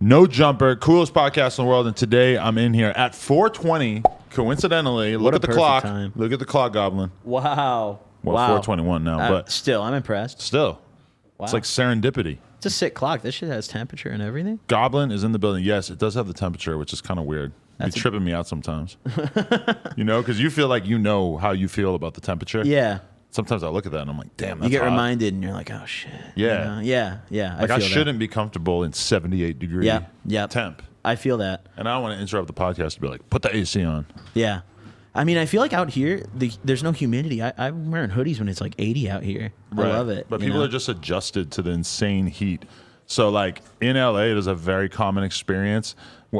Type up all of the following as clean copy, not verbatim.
No Jumper, coolest podcast in the world. And today I'm in here at 4:20. Coincidentally, look at the clock. Time. Look at the clock, Goblin. Wow. Well, wow. 4:21 now, but still, I'm impressed. Still, wow. It's like serendipity. It's a sick clock. This shit has temperature and everything. Goblin is in the building. Yes, it does have the temperature, which is kind of weird. It's tripping me out sometimes. You know, because you feel like you know how you feel about the temperature. Yeah. Sometimes I look at that and I'm like, damn, that's You get hot. reminded and you're like, oh, shit. Yeah. You know? Yeah. Like I shouldn't be comfortable in 78 degree temp. I feel that. And I don't want to interrupt the podcast to be like, put the AC on. Yeah. I mean, I feel like out here, there's no humidity. I'm wearing hoodies when it's like 80 out here. Right. I love it. But people are just adjusted to the insane heat. So like in LA, it is a very common experience.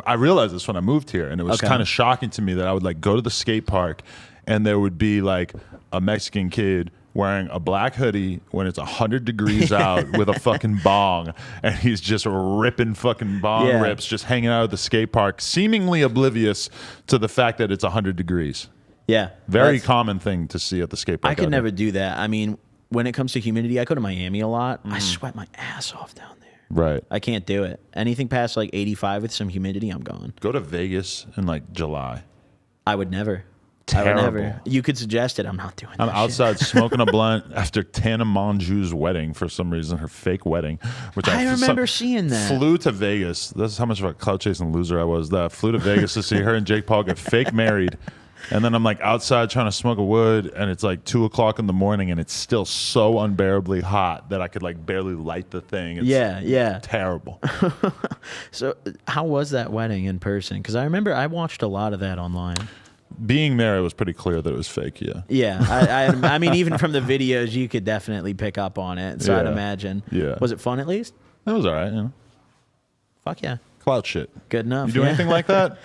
I realized this when I moved here, and it was kind of shocking to me that I would like go to the skate park and there would be like a Mexican kid wearing a black hoodie when it's 100 degrees out with a fucking bong, and he's just ripping fucking bong rips, just hanging out at the skate park, seemingly oblivious to the fact that it's 100 degrees. Yeah. Very common thing to see at the skate park. I could never do that. I mean, when it comes to humidity, I go to Miami a lot. I sweat my ass off down there. Right. I can't do it. Anything past like 85 with some humidity, I'm gone. Go to Vegas in like July. I would never. Terrible. I would never. You could suggest it. I'm not doing that. I'm outside smoking a blunt after Tana Monjou's wedding for some reason, her fake wedding. Which I remember seeing that. Flew to Vegas. This is how much of a clout chasing loser I was. Flew to Vegas to see her and Jake Paul get fake married. And then I'm like outside trying to smoke a wood, and it's like 2 o'clock in the morning, and it's still so unbearably hot that I could like barely light the thing. It's terrible. So how was that wedding in person? Because I remember I watched a lot of that online. Being there, it was pretty clear that it was fake, yeah. Yeah, I mean, even from the videos, you could definitely pick up on it. So I'd imagine. Yeah. Was it fun at least? It was all right, you know. Fuck yeah. Clout shit. Good enough. You do anything like that?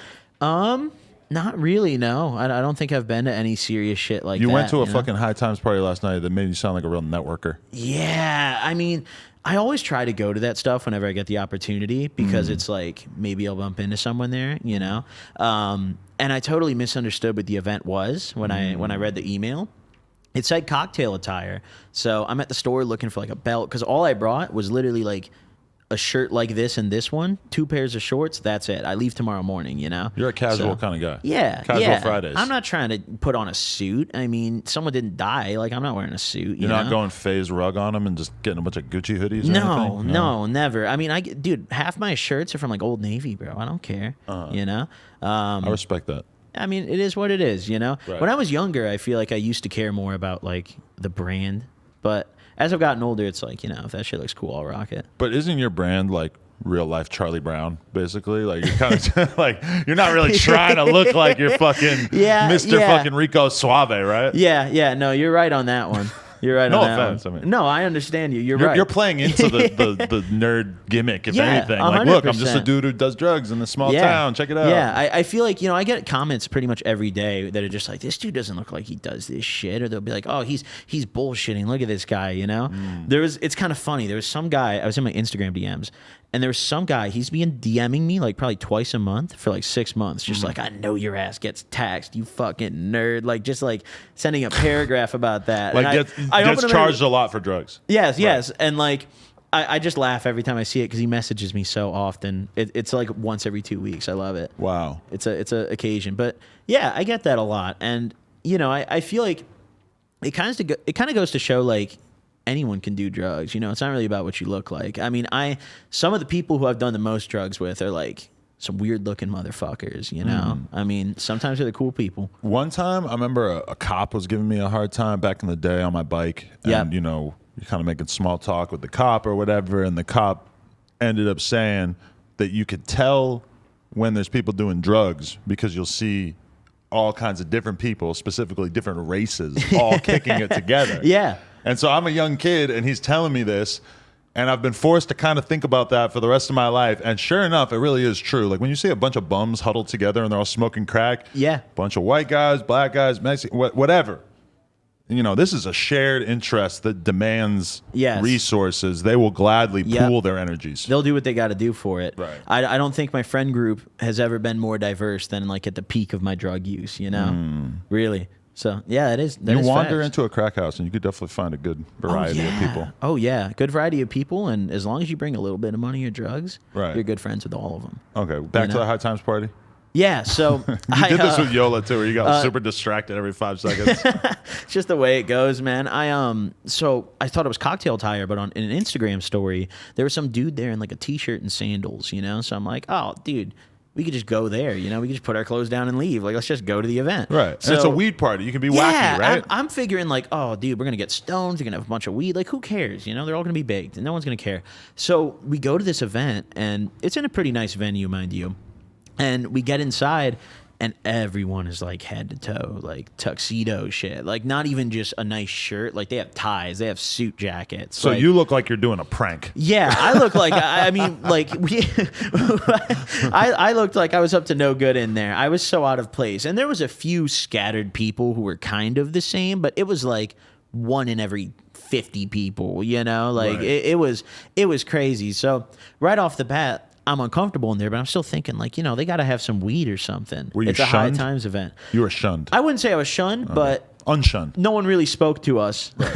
Not really, no. I don't think I've been to any serious shit like that. You went to a fucking High Times party last night that made you sound like a real networker. Yeah, I mean, I always try to go to that stuff whenever I get the opportunity because it's like maybe I'll bump into someone there, you know? And I totally misunderstood what the event was when I read the email. It said cocktail attire. So I'm at the store looking for like a belt because all I brought was literally like a shirt like this and this one, 2 pairs of shorts, that's it. I leave tomorrow morning, you know? You're a casual kind of guy. Yeah. Casual Fridays. I'm not trying to put on a suit. I mean, someone didn't die. Like, I'm not wearing a suit. You're not going phase rug on them and just getting a bunch of Gucci hoodies or anything? No, never. I mean, dude, half my shirts are from like Old Navy, bro. I don't care, you know? I respect that. I mean, it is what it is, you know? Right. When I was younger, I feel like I used to care more about like the brand. But as I've gotten older, it's like, you know, if that shit looks cool, I'll rock it. But isn't your brand like real life Charlie Brown, basically? Like you're kind of like you're not really trying to look like you're fucking Mr. fucking Rico Suave, right? Yeah. No, you're right on that one. You're right on that offense, one. I mean. No, I understand you. You're right. You're playing into the nerd gimmick, if anything. 100%. Like, look, I'm just a dude who does drugs in a small town. Check it out. Yeah, I feel like, you know, I get comments pretty much every day that are just like, this dude doesn't look like he does this shit. Or they'll be like, oh, he's bullshitting. Look at this guy, you know? It's kind of funny. There was some guy, I was in my Instagram DMs, and there was some guy, he's been DMing me like probably twice a month for like 6 months. Just like, I know your ass gets taxed, you fucking nerd. Like, just like sending a paragraph about that. Like, I gets charged a lot for drugs. Yes. And like, I just laugh every time I see it because he messages me so often. It's like once every 2 weeks. I love it. Wow. It's a occasion. But yeah, I get that a lot. And, you know, I feel like it kind of goes to show like, anyone can do drugs, you know. It's not really about what you look like. I mean, some of the people who I've done the most drugs with are like some weird looking motherfuckers, you know. I mean, sometimes they're the cool people. One time, I remember a cop was giving me a hard time back in the day on my bike, and you know, you're kind of making small talk with the cop or whatever, and the cop ended up saying that you could tell when there's people doing drugs because you'll see all kinds of different people, specifically different races, all kicking it together. Yeah. And so I'm a young kid, and he's telling me this, and I've been forced to kind of think about that for the rest of my life. And sure enough, it really is true. Like when you see a bunch of bums huddled together and they're all smoking crack, bunch of white guys, black guys, Mexican, whatever. You know, this is a shared interest that demands resources. They will gladly pool their energies. They'll do what they got to do for it. Right. I don't think my friend group has ever been more diverse than like at the peak of my drug use, you know? Really. So yeah, that is. You wander into a crack house and you could definitely find a good variety of people. Oh yeah, good variety of people, and as long as you bring a little bit of money or drugs, you're good friends with all of them. Okay, back to the High Times party. Yeah, so you did this with Yola too, where you got super distracted every 5 seconds. It's just the way it goes, man. So I thought it was cocktail attire, but in an Instagram story, there was some dude there in like a t-shirt and sandals, you know. So I'm like, oh, dude, we could just go there, you know. We could just put our clothes down and leave. Like, let's just go to the event, right? So, and it's a weed party. You can be wacky, right? I'm figuring like, oh, dude, we're gonna get stoned. We're gonna have a bunch of weed. Like, who cares? You know, they're all gonna be baked, and no one's gonna care. So we go to this event, and it's in a pretty nice venue, mind you. And we get inside, and everyone is like head to toe, like tuxedo shit. Like not even just a nice shirt. Like they have ties, they have suit jackets. So like, you look like you're doing a prank. Yeah, I look like I mean, like I looked like I was up to no good in there. I was so out of place, and there was a few scattered people who were kind of the same, but it was like 1 in every 50 people. You know, like it was crazy. So right off the bat, I'm uncomfortable in there, but I'm still thinking, like, you know, they got to have some weed or something. Were you it's a shunned? High Times event. You were shunned. I wouldn't say I was shunned, but unshunned. No one really spoke to us. Not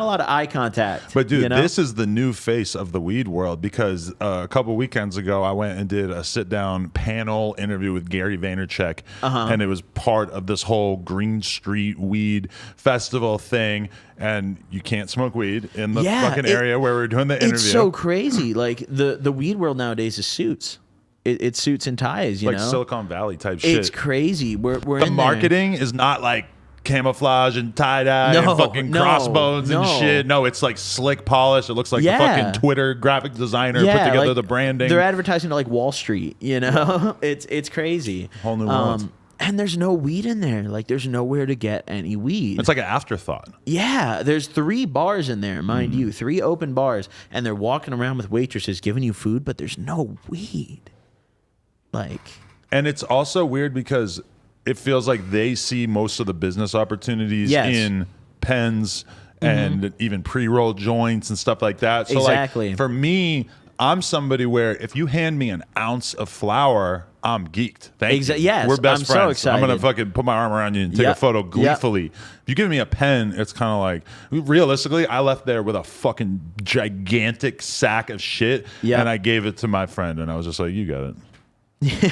a lot of eye contact. But dude, you know? This is the new face of the weed world, because a couple weekends ago I went and did a sit-down panel interview with Gary Vaynerchuk, and it was part of this whole Green Street Weed Festival thing. And you can't smoke weed in the fucking area where we're doing the interview. It's so crazy. Like the weed world nowadays is suits. It's suits and ties, you know? Like Silicon Valley type shit. It's crazy. We're the in marketing there. is not like camouflage and tie-dye and fucking crossbones and shit. No, it's like slick polish. It looks like the fucking Twitter graphic designer put together like, the branding. They're advertising to like Wall Street, you know? It's crazy. Whole new world. And there's no weed in there. Like, there's nowhere to get any weed. It's like an afterthought. Yeah, there's 3 bars in there, mind you. 3 open bars. And they're walking around with waitresses giving you food, but there's no weed. Like, and it's also weird because it feels like they see most of the business opportunities in pens and even pre-roll joints and stuff like that. So like, for me, I'm somebody where if you hand me an ounce of flour, I'm geeked. Thank you. Yes, we're best I'm friends. so excited. I'm gonna fucking put my arm around you and take a photo gleefully. If you give me a pen, it's kind of like, realistically, I left there with a fucking gigantic sack of shit, and I gave it to my friend, and I was just like, "You got it."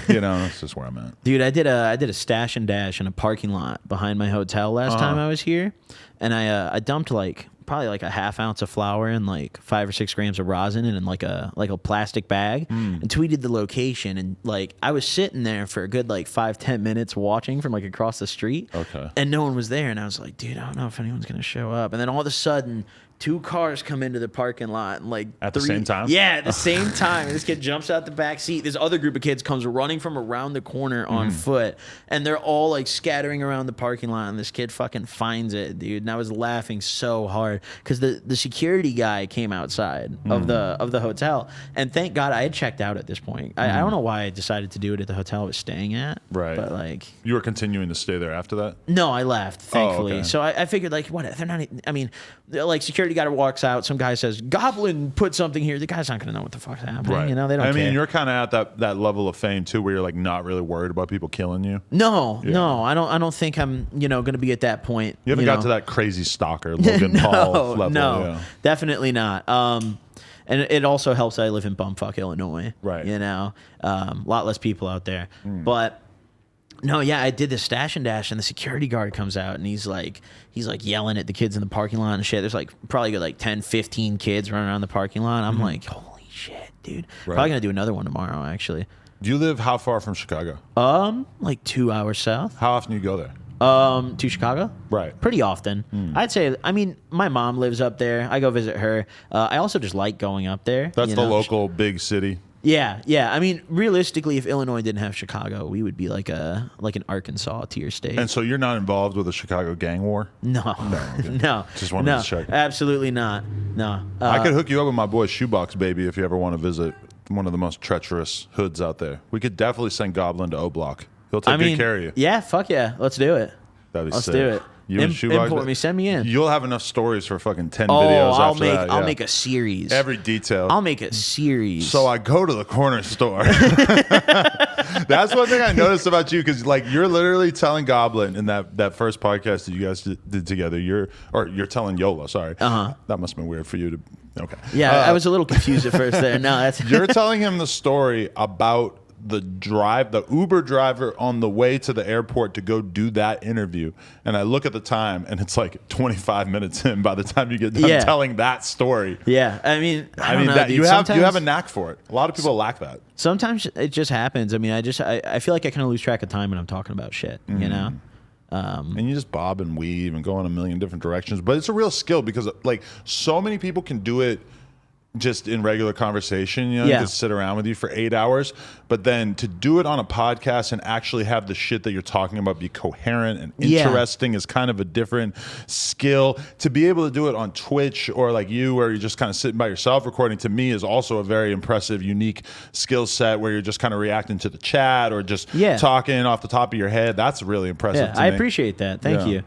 You know, that's just where I'm at. Dude, I did a stash and dash in a parking lot behind my hotel last time I was here, and I dumped probably like a ½ ounce of flour and like 5 or 6 grams of rosin in like a plastic bag, and tweeted the location. And like I was sitting there for a good like 5-10 minutes watching from like across the street, and no one was there. And I was like, dude, I don't know if anyone's gonna show up. And then all of a sudden, 2 cars come into the parking lot, and like at the same time. Yeah, at the same time. And this kid jumps out the back seat. This other group of kids comes running from around the corner on foot, and they're all like scattering around the parking lot. And this kid fucking finds it, dude. And I was laughing so hard because the security guy came outside of the hotel, and thank God I had checked out at this point. I don't know why I decided to do it at the hotel I was staying at. Right. But like, you were continuing to stay there after that? No, I left, thankfully. Oh, okay. So I figured, like, what? They're not. I mean, like, security guy walks out. Some guy says, "Goblin put something here." The guy's not gonna know what the fuck's happening. Right. You know, they don't. I care. mean, you're kind of at that level of fame too, where you're like not really worried about people killing you. No, I don't think I'm gonna be at that point. You haven't got to that crazy stalker Logan Paul level. No, definitely not. And it also helps that I live in bumfuck Illinois. Right. You know, a lot less people out there. But no, I did the stash and dash, and the security guard comes out, and he's like yelling at the kids in the parking lot and shit. There's like probably like 10, 15 kids running around the parking lot. I'm like, holy shit, dude. Right. Probably gonna do another one tomorrow, actually. Do you live how far from Chicago? Like 2 hours south. How often do you go there? To Chicago? Right. Pretty often. I'd say, I mean, my mom lives up there. I go visit her. I also just like going up there. That's the local big city. Yeah. I mean, realistically, if Illinois didn't have Chicago, we would be like an Arkansas tier state. And so you're not involved with the Chicago gang war? No. No. Just wanted to check. Absolutely not. No. I could hook you up with my boy Shoebox Baby if you ever want to visit one of the most treacherous hoods out there. We could definitely send Goblin to O Block. He'll take good care of you. Yeah, fuck yeah. Let's do it. That'd be Let's sick. do it. You and Shoebox. Import me. Send me in. You'll have enough stories for fucking 10 videos after that. I'll make a series. Every detail. I'll make a series. So I go to the corner store. That's one thing I noticed about you, because like you're literally telling Goblin in that first podcast that you guys did together. You're telling Yola. Sorry, that must have been weird for you to. Okay. Yeah, I was a little confused at first there. No, that's you're telling him the story about the Uber driver on the way to the airport to go do that interview, and I look at the time and it's like 25 minutes in by the time you get done telling that story. Yeah, I mean know, that dude. you have a knack for it. A lot of people lack that. Sometimes it just happens. I mean, I feel like I kind of lose track of time when I'm talking about shit, you know. And you just bob and weave and go in a million different directions, but it's a real skill, because like so many people can do it just in regular conversation, you know, just sit around with you for 8 hours, but then to do it on a podcast and actually have the shit that you're talking about be coherent and interesting is kind of a different skill. To be able to do it on Twitch or like you, where you're just kind of sitting by yourself recording, to me is also a very impressive, unique skill set, where you're just kind of reacting to the chat or just talking off the top of your head. That's really impressive to me. I appreciate that. Thank you.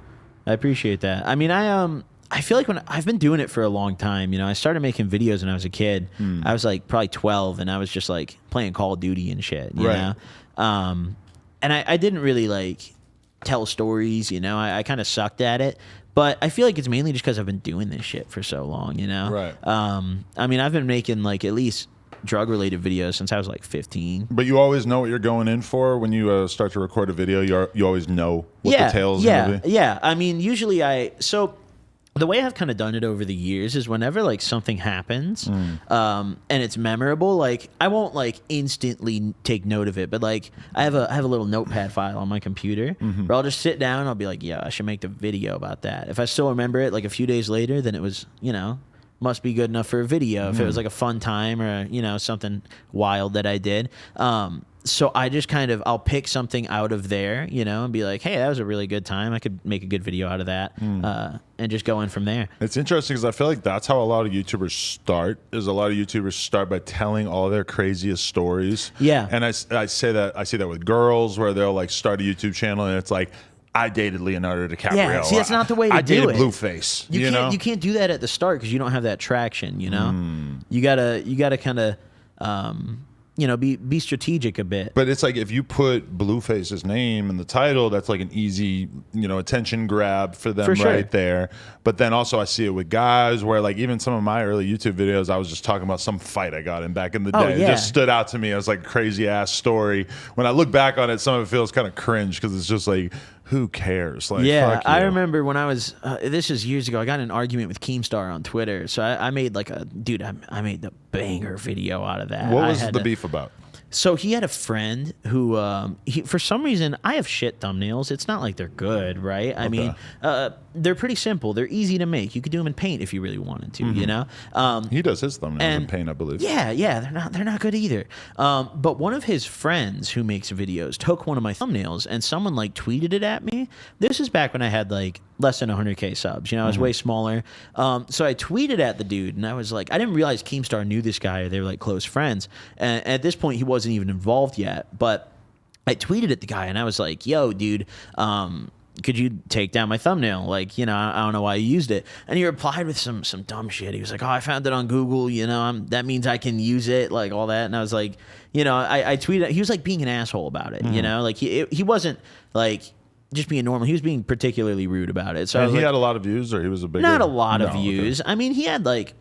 I appreciate that. I mean, I feel like when I've been doing it for a long time, you know, I started making videos when I was a kid. I was like probably 12, and I was just like playing Call of Duty and shit, you know? And I didn't really like tell stories, you know, I kind of sucked at it, but I feel like it's mainly just because I've been doing this shit for so long, you know? Right. I mean, I've been making like at least drug-related videos since I was like 15. But you always know what you're going in for when you start to record a video. You always know what the tale's going to be. Yeah, I mean, usually the way I've kind of done it over the years is whenever like something happens and it's memorable, like I won't like instantly take note of it, but like I have a little notepad file on my computer where I'll just sit down and I'll be like, yeah, I should make the video about that. If I still remember it like a few days later, then it was, you know, must be good enough for a video. If it was like a fun time or, you know, something wild that I did. So I just I'll pick something out of there, you know, and be like, hey, that was a really good time. I could make a good video out of that and just go in from there. It's interesting because I feel like that's how a lot of YouTubers start, is a lot of YouTubers start by telling all their craziest stories. Yeah. And I see that with girls, where they'll like start a YouTube channel and it's like, I dated Leonardo DiCaprio. Yeah, see, that's not the way to do it. I dated Blueface. You can't do that at the start because you don't have that traction, you know? You gotta kind of... you know, be strategic a bit. But it's like if you put Blueface's name in the title, that's like an easy, you know, attention grab for them right there. But then also I see it with guys where like even some of my early YouTube videos, I was just talking about some fight I got in back in the day. It just stood out to me as like a crazy ass story. When I look back on it, some of it feels kind of cringe because it's just like, who cares? Like, fuck you. I remember when I was, this is years ago, I got in an argument with Keemstar on Twitter. So I made like I made the banger video out of that. What was the beef about? So he had a friend who, for some reason, I have shit thumbnails. It's not like they're good, right? I mean, they're pretty simple. They're easy to make. You could do them in Paint if you really wanted to, you know? He does his thumbnails in Paint, I believe. Yeah, they're not good either. But one of his friends who makes videos took one of my thumbnails and someone like tweeted it at me. This is back when I had like less than 100K subs. You know, I was way smaller. So I tweeted at the dude and I was like, I didn't realize Keemstar knew this guy or they were like close friends. And at this point, he wasn't even involved yet. But I tweeted at the guy and I was like, yo, dude, could you take down my thumbnail? Like, you know, I don't know why you used it. And he replied with some dumb shit. He was like, oh, I found it on Google. You know, that means I can use it, like all that. And I was like, you know, I tweeted. He was like being an asshole about it, you know? Like he wasn't like just being normal. He was being particularly rude about it. So and he had a lot of views, or he was a big... Not a lot of views. Okay. I mean, he had like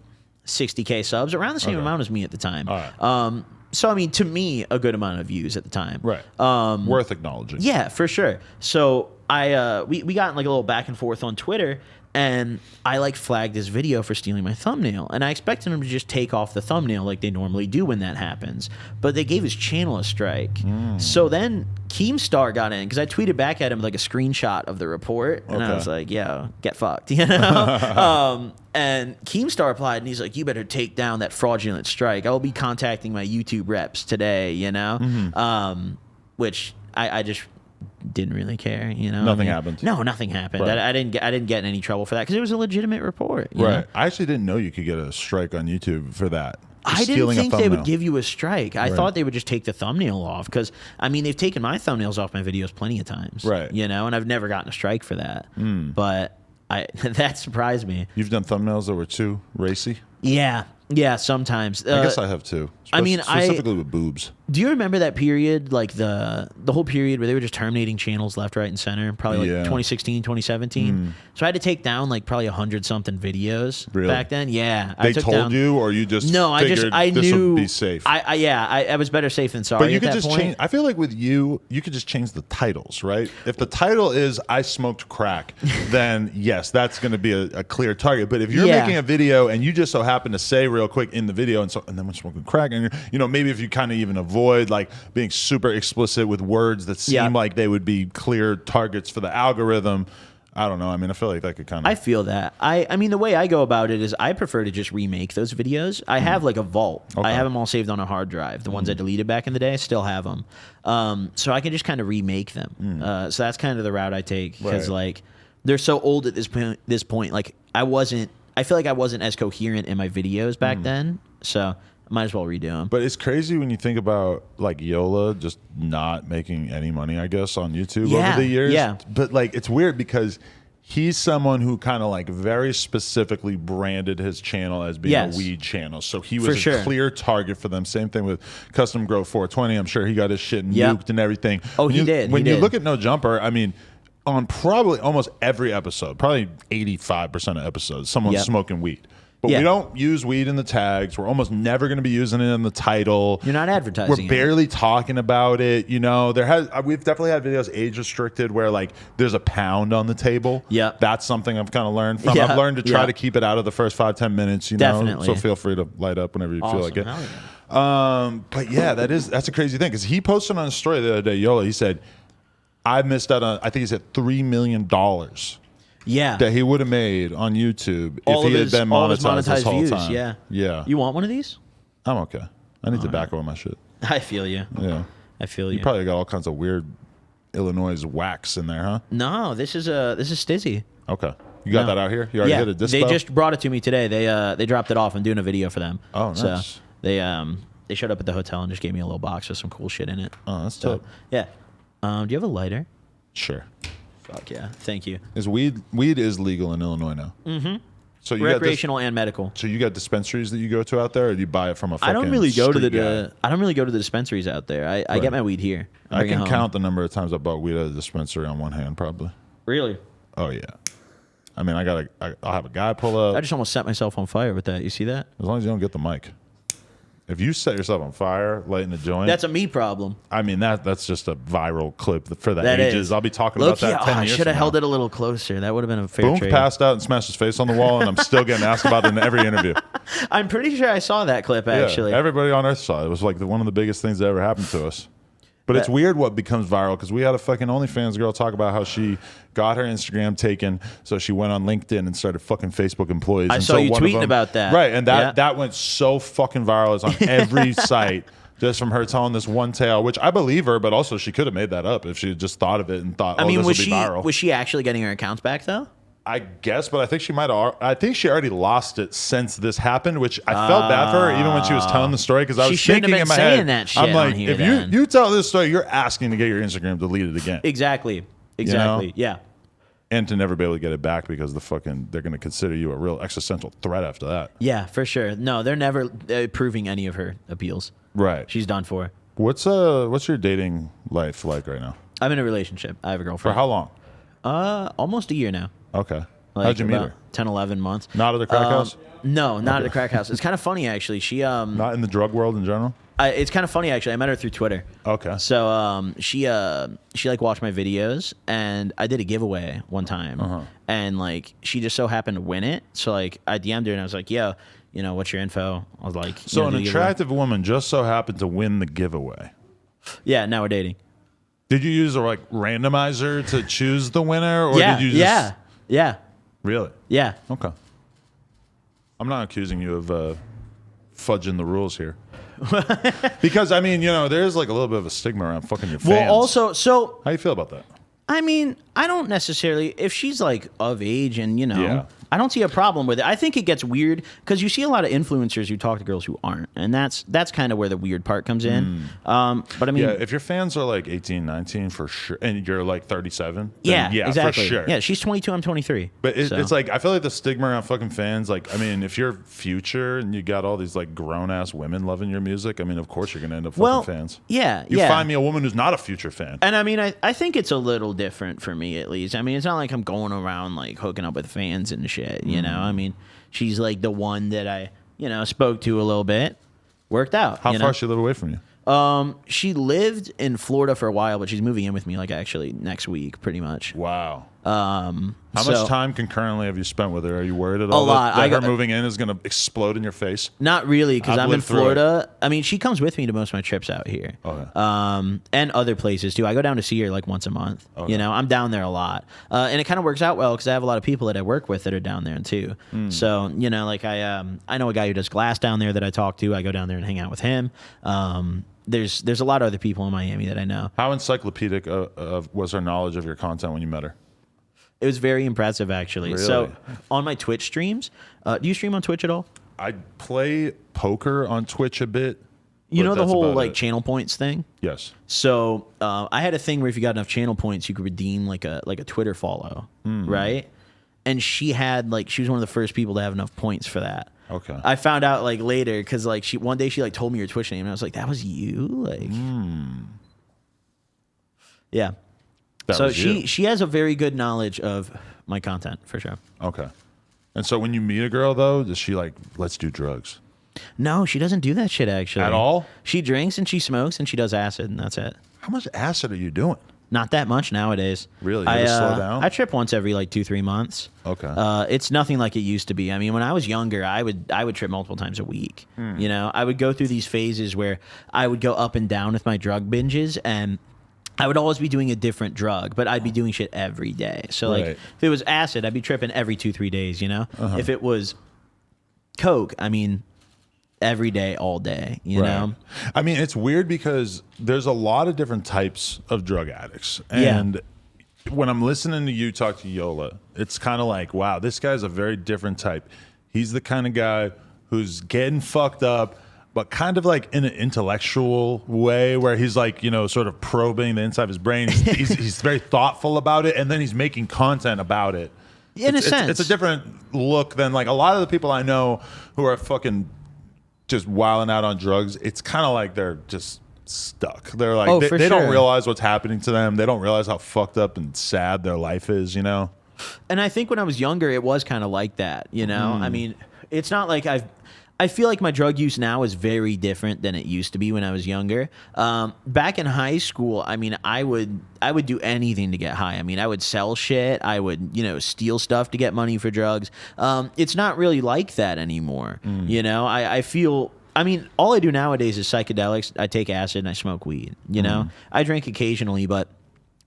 60K subs, around the same amount as me at the time. All right. So, I mean, to me, a good amount of views at the time. Right. Worth acknowledging. Yeah, for sure. So we got in like a little back and forth on Twitter, and I like flagged this video for stealing my thumbnail, and I expected him to just take off the thumbnail like they normally do when that happens, but they gave his channel a strike. So then Keemstar got in because I tweeted back at him like a screenshot of the report, and I was like, "Yo, get fucked," you know. And Keemstar replied, and he's like, "You better take down that fraudulent strike. I will be contacting my YouTube reps today," you know. Which I just didn't really care, you know. Nothing happened. No, nothing happened. Right. I didn't get in any trouble for that because it was a legitimate report. You know? I actually didn't know you could get a strike on YouTube for that. I didn't think they would give you a strike. I thought they would just take the thumbnail off because, I mean, they've taken my thumbnails off my videos plenty of times. Right. You know, and I've never gotten a strike for that. But that surprised me. You've done thumbnails that were too racy? Yeah. Yeah, sometimes. I guess I have too. I mean, specifically with boobs. Do you remember that period, like the whole period where they were just terminating channels left, right, and center? Probably like 2016, 2017. So I had to take down like probably 100-something videos back then. Yeah, they told you, or you just I this knew would be safe. I was better safe than sorry. But you could just point. change. I feel like with you could just change the titles, right? If the title is "I smoked crack," then yes, that's going to be a clear target. But if you're making a video and you just so happen to say real quick in the video, and then we're smoking crack, and maybe if you kind of even avoid like being super explicit with words that seem like they would be clear targets for the algorithm. I don't know. I mean, I feel like that could kind of... I feel that. I mean, the way I go about it is I prefer to just remake those videos. I have like a vault. Okay. I have them all saved on a hard drive. The ones I deleted back in the day, I still have them. So I can just kind of remake them. So that's kind of the route I take because like they're so old at this point. Like I feel like I wasn't as coherent in my videos back then. So... might as well redo them. But it's crazy when you think about like Yola just not making any money, I guess, on YouTube over the years. Yeah. But like it's weird because he's someone who kind of like very specifically branded his channel as being a weed channel. So he was a clear target for them. Same thing with Custom Grow 420. I'm sure he got his shit nuked and everything. Oh, he did. When you look at No Jumper, I mean, on probably almost every episode, probably 85% of episodes, someone's smoking weed. But we don't use weed in the tags. We're almost never going to be using it in the title. You're not advertising. We're barely talking about it. We've definitely had videos age restricted where like there's a pound on the table. Yeah, that's something I've kind of learned from. I've learned to try to keep it out of the first 5-10 minutes. Definitely. So feel free to light up whenever you feel like it. But yeah, that's a crazy thing because he posted on his story the other day. Yola, he said, "I missed out on. I think he said $3 million." That he would have made on YouTube if he had been monetized this whole time. Yeah. You want one of these? I'm okay. I need tobacco in my shit. I feel you. Yeah. I feel you. You probably got all kinds of weird Illinois wax in there, huh? No, this is Stizzy. Okay. You got that out here? You already hit a dispo? They just brought it to me today. They dropped it off. I'm doing a video for them. Oh, nice. So they showed up at the hotel and just gave me a little box with some cool shit in it. Oh, that's dope. Yeah. Do you have a lighter? Sure. Fuck yeah. Thank you. Is weed is legal in Illinois now? Mm-hmm. So you recreational and medical. So you got dispensaries that you go to out there, or do you buy it from a fucking I don't really go to the dispensaries out there. I get my weed here. I can count the number of times I bought weed at a dispensary on one hand, probably. Really? Oh yeah. I mean, I'll have a guy pull up. I just almost set myself on fire with that. You see that? As long as you don't get the mic. If you set yourself on fire, lighting a joint, that's a me problem. I mean, that's just a viral clip for the ages. I'll be talking about that 10 years I should have held it a little closer. That would have been a fair trade. Passed out and smashed his face on the wall, and I'm still getting asked about it in every interview. I'm pretty sure I saw that clip, actually. Yeah, everybody on Earth saw it. It was like one of the biggest things that ever happened to us. But it's weird what becomes viral because we had a fucking OnlyFans girl talk about how she got her Instagram taken, so she went on LinkedIn and started fucking Facebook employees. I saw you tweeting about that. Right, and that went so fucking viral. It's on every site just from her telling this one tale, which I believe her, but also she could have made that up if she had just thought of it and thought, this would be viral. Was she actually getting her accounts back, though? I guess, but I think she might have. I think she already lost it since this happened, which I felt bad for her even when she was telling the story because I was thinking in my head, that shit I'm like, if you tell this story, you're asking to get your Instagram deleted again. Exactly. Yeah. And to never be able to get it back because they're going to consider you a real existential threat after that. Yeah, for sure. No, they're never approving any of her appeals. Right. She's done for. What's your dating life like right now? I'm in a relationship. I have a girlfriend. For how long? Almost a year now. Okay. Like how'd you meet her? 10, 11 months. Not at the crack house? No, not at the crack house. It's kind of funny, actually. She not in the drug world in general? It's kind of funny, actually. I met her through Twitter. Okay. So she like watched my videos, and I did a giveaway one time, and like she just so happened to win it. So like I DM'd her and I was like, "Yo, what's your info?" I was like, "So an attractive woman just so happened to win the giveaway." Yeah. Now we're dating. Did you use a randomizer to choose the winner, or did you just? Yeah. Really? Yeah. Okay. I'm not accusing you of fudging the rules here. Because I mean, there's like a little bit of a stigma around fucking your fans. Well, also, so how you feel about that? I mean, I don't necessarily. If she's like of age and Yeah. I don't see a problem with it. I think it gets weird because you see a lot of influencers who talk to girls who aren't, and that's kind of where the weird part comes in. But I mean, Yeah, if your fans are like 18, 19 for sure, and you're like 37, yeah, exactly. for sure. Yeah, she's 22, I'm 23. But so. it's like I feel like the stigma around fucking fans. Like, I mean, if you're Future and you got all these like grown ass women loving your music, I mean, of course you're gonna end up fucking fans. Yeah, you find me a woman who's not a Future fan. And I mean, I think it's a little different for me at least. I mean, it's not like I'm going around like hooking up with fans and shit. You know, I mean, she's like the one that I spoke to a little bit, worked out. How far she live away from you? She lived in Florida for a while, but she's moving in with me like actually next week, pretty much. Wow. How much time concurrently have you spent with her? Are you worried at all a lot. that her moving in is going to explode in your face? Not really, because I'm in Florida. I mean, she comes with me to most of my trips out here. Okay. And other places too. I go down to see her like once a month. Okay. You know, I'm down there a lot, and it kind of works out well because I have a lot of people that I work with that are down there too. So you know, like I know a guy who does glass down there that I talk to. I go down there and hang out with him. There's a lot of other people in Miami that I know. How encyclopedic was her knowledge of your content when you met her? It was very impressive, actually. Really? So on my Twitch streams, do you stream on Twitch at all? I play poker on Twitch a bit. You know the whole like channel points thing? Yes. So I had a thing where if you got enough channel points, you could redeem like a Twitter follow, right? And she was one of the first people to have enough points for that. Okay. I found out like later because like one day she like told me your Twitch name and I was like, that was you? Like, yeah. So she has a very good knowledge of my content for sure. Okay. And so when you meet a girl though, does she like, let's do drugs? No, she doesn't do that shit actually. At all? She drinks and she smokes and she does acid and that's it. How much acid are you doing? Not that much nowadays. Really? You slow down? I trip once every like 2-3 months. Okay. It's nothing like it used to be. I mean, when I was younger, I would trip multiple times a week. You know, I would go through these phases where I would go up and down with my drug binges and I would always be doing a different drug, but I'd be doing shit every day. So like if it was acid, I'd be tripping every 2-3 days, you know? If it was coke, I mean every day, all day, you know? I mean, it's weird because there's a lot of different types of drug addicts. And when I'm listening to you talk to Yola, it's kind of like, wow, this guy's a very different type. He's the kind of guy who's getting fucked up, but kind of like in an intellectual way where he's like, you know, sort of probing the inside of his brain. He's very thoughtful about it, and then he's making content about it. In a sense. It's a different look than like a lot of the people I know who are fucking just wilding out on drugs. It's kind of like they're just stuck. They're like, they don't realize what's happening to them. They don't realize how fucked up and sad their life is, you know? And I think when I was younger, it was kind of like that, you know? I mean, it's not like I feel like my drug use now is very different than it used to be when I was younger. Back in high school, I mean, I would do anything to get high. I mean, I would sell shit. I would, you know, steal stuff to get money for drugs. It's not really like that anymore. You know, I feel, I mean, all I do nowadays is psychedelics. I take acid and I smoke weed, you know? I drink occasionally, but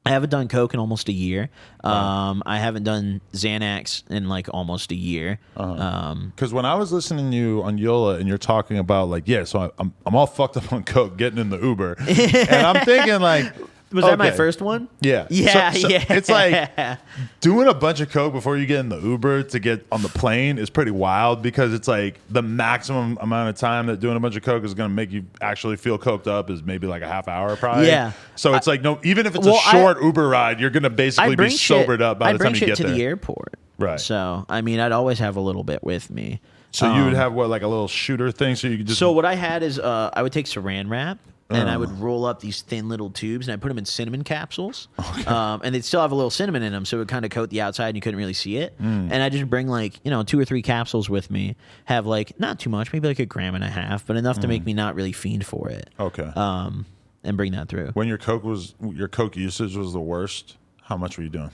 I haven't done coke in almost a year. I haven't done Xanax in like almost a year. Because when I was listening to you on Yola and you're talking about like, so I'm all fucked up on coke, getting in the Uber, and I'm thinking like, was that my first one? Yeah. Yeah, so yeah. It's like doing a bunch of coke before you get in the Uber to get on the plane is pretty wild because it's like the maximum amount of time that doing a bunch of coke is going to make you actually feel coked up is maybe like a half hour probably. Yeah. So it's like, no, even if it's a short Uber ride, you're going to basically be sobered up by the time you get there. I bring shit to the airport. Right. So, I mean, I'd always have a little bit with me. So you would have what, like a little shooter thing so you could just... So what I had is I would take saran wrap. And I would roll up these thin little tubes, and I put them in cinnamon capsules. Okay. And they'd still have a little cinnamon in them, so it would kind of coat the outside, and you couldn't really see it. And I just bring like 2 or 3 capsules with me. Have like not too much, maybe like 1.5 grams, but enough to make me not really fiend for it. Okay. And bring that through. When your coke usage was the worst, how much were you doing?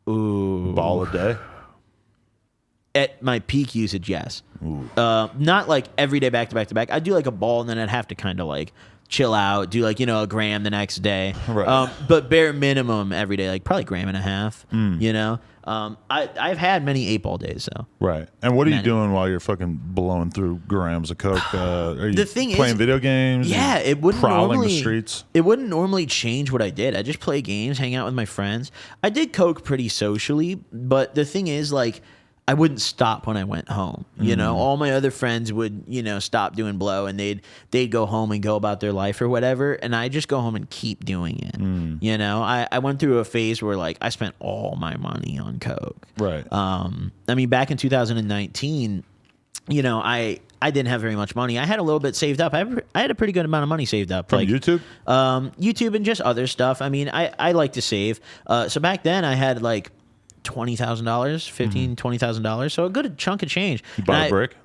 Ooh, ball a day. At my peak usage, yes. Not like every day back to back to back. I'd do like a ball and then I'd have to kind of like chill out, do like, a gram the next day. Right. But bare minimum every day, like probably gram and a half, I've had many 8-ball days though. Right. And what are you doing while you're fucking blowing through grams of coke? Are you The thing playing is, video games? Yeah, it wouldn't prowling normally, the streets? It wouldn't normally change what I did. I just play games, hang out with my friends. I did coke pretty socially, but the thing is, like, I wouldn't stop when I went home. All my other friends would, stop doing blow and they'd go home and go about their life or whatever. And I just go home and keep doing it. I went through a phase where like I spent all my money on coke. Right. I mean, back in 2019, I didn't have very much money. I had a little bit saved up. I had a pretty good amount of money saved up. From YouTube? YouTube and just other stuff. I mean, I like to save. So back then I had like $20,000, $20,000. So a good chunk of change. You bought a brick?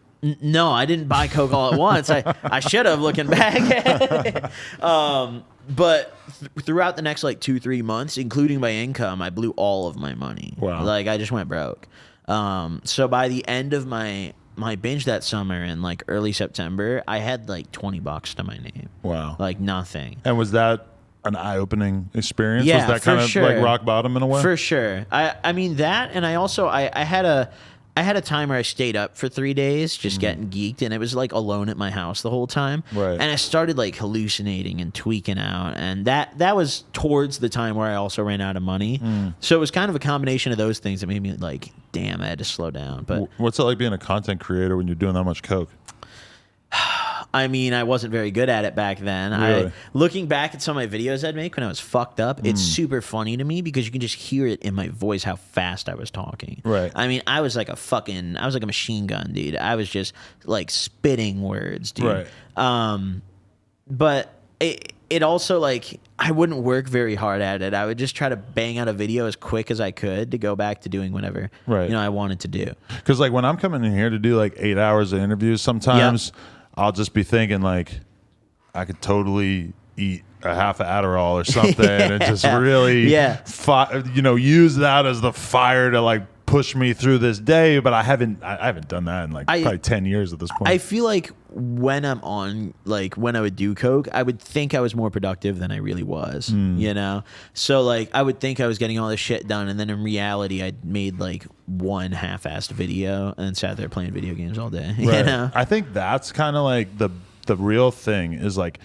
No, I didn't buy coke all at once. I should have, looking back. But throughout the next like 2-3 months, including my income, I blew all of my money. Wow. Like I just went broke. So by the end of my binge that summer in like early September, I had like $20 to my name. Wow. Like nothing. And was that an eye-opening experience? Yeah, was that kind of sure. like rock bottom in a way? For sure. I mean that, and I also I had a time where I stayed up for 3 days just getting geeked, and it was like alone at my house the whole time. Right. And I started like hallucinating and tweaking out, and that was towards the time where I also ran out of money. So it was kind of a combination of those things that made me like, damn, I had to slow down. But what's it like being a content creator when you're doing that much coke? I mean, I wasn't very good at it back then. Really? Looking back at some of my videos I'd make when I was fucked up, it's super funny to me because you can just hear it in my voice how fast I was talking. Right. I mean, I was like a machine gun, dude. I was just like spitting words, dude. Right. But it also, like, I wouldn't work very hard at it. I would just try to bang out a video as quick as I could to go back to doing whatever I wanted to do. Because like when I'm coming in here to do like 8 hours of interviews, sometimes I'll just be thinking like I could totally eat a half of Adderall or something and just really use that as the fire to like push me through this day. But I haven't done that in like probably 10 years at this point. I feel like when I'm on, like when I would do coke, I would think I was more productive than I really was, So like I would think I was getting all this shit done, and then in reality I'd made like one half-assed video and then sat there playing video games all day. Right. I think that's kind of like the real thing is like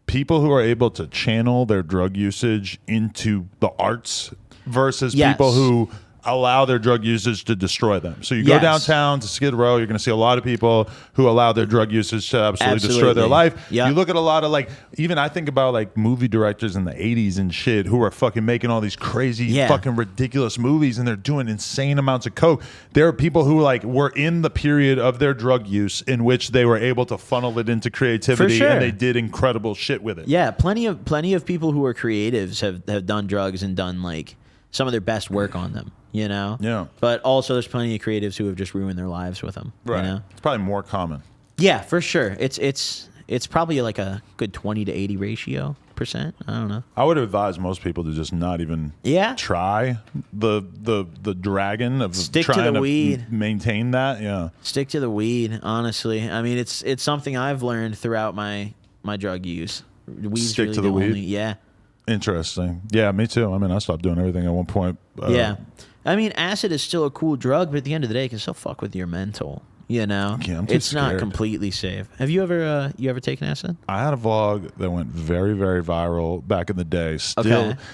people who are able to channel their drug usage into the arts versus people who allow their drug usage to destroy them. So you go downtown to Skid Row, you're going to see a lot of people who allow their drug usage to absolutely destroy their life. You look at a lot of like, even I think about like movie directors in the 80s and shit who are fucking making all these crazy fucking ridiculous movies and they're doing insane amounts of coke. There are people who like were in the period of their drug use in which they were able to funnel it into creativity and they did incredible shit with it. Yeah, plenty of people who are creatives have done drugs and done like some of their best work on them. Yeah. But also there's plenty of creatives who have just ruined their lives with them. Right. It's probably more common. Yeah, for sure. It's probably like a good 20 to 80 ratio %. I don't know. I would advise most people to just not even try the dragon of stick trying to the weed. Maintain that. Yeah. Stick to the weed, honestly. I mean, it's something I've learned throughout my drug use. Weed's Stick really to the weed. only, yeah. Interesting. Yeah, me too. I mean, I stopped doing everything at one point. I mean, acid is still a cool drug, but at the end of the day, it can still fuck with your mental. Yeah, I'm too it's scared. Not completely safe. Have you ever taken acid? I had a vlog that went very, very viral back in the day.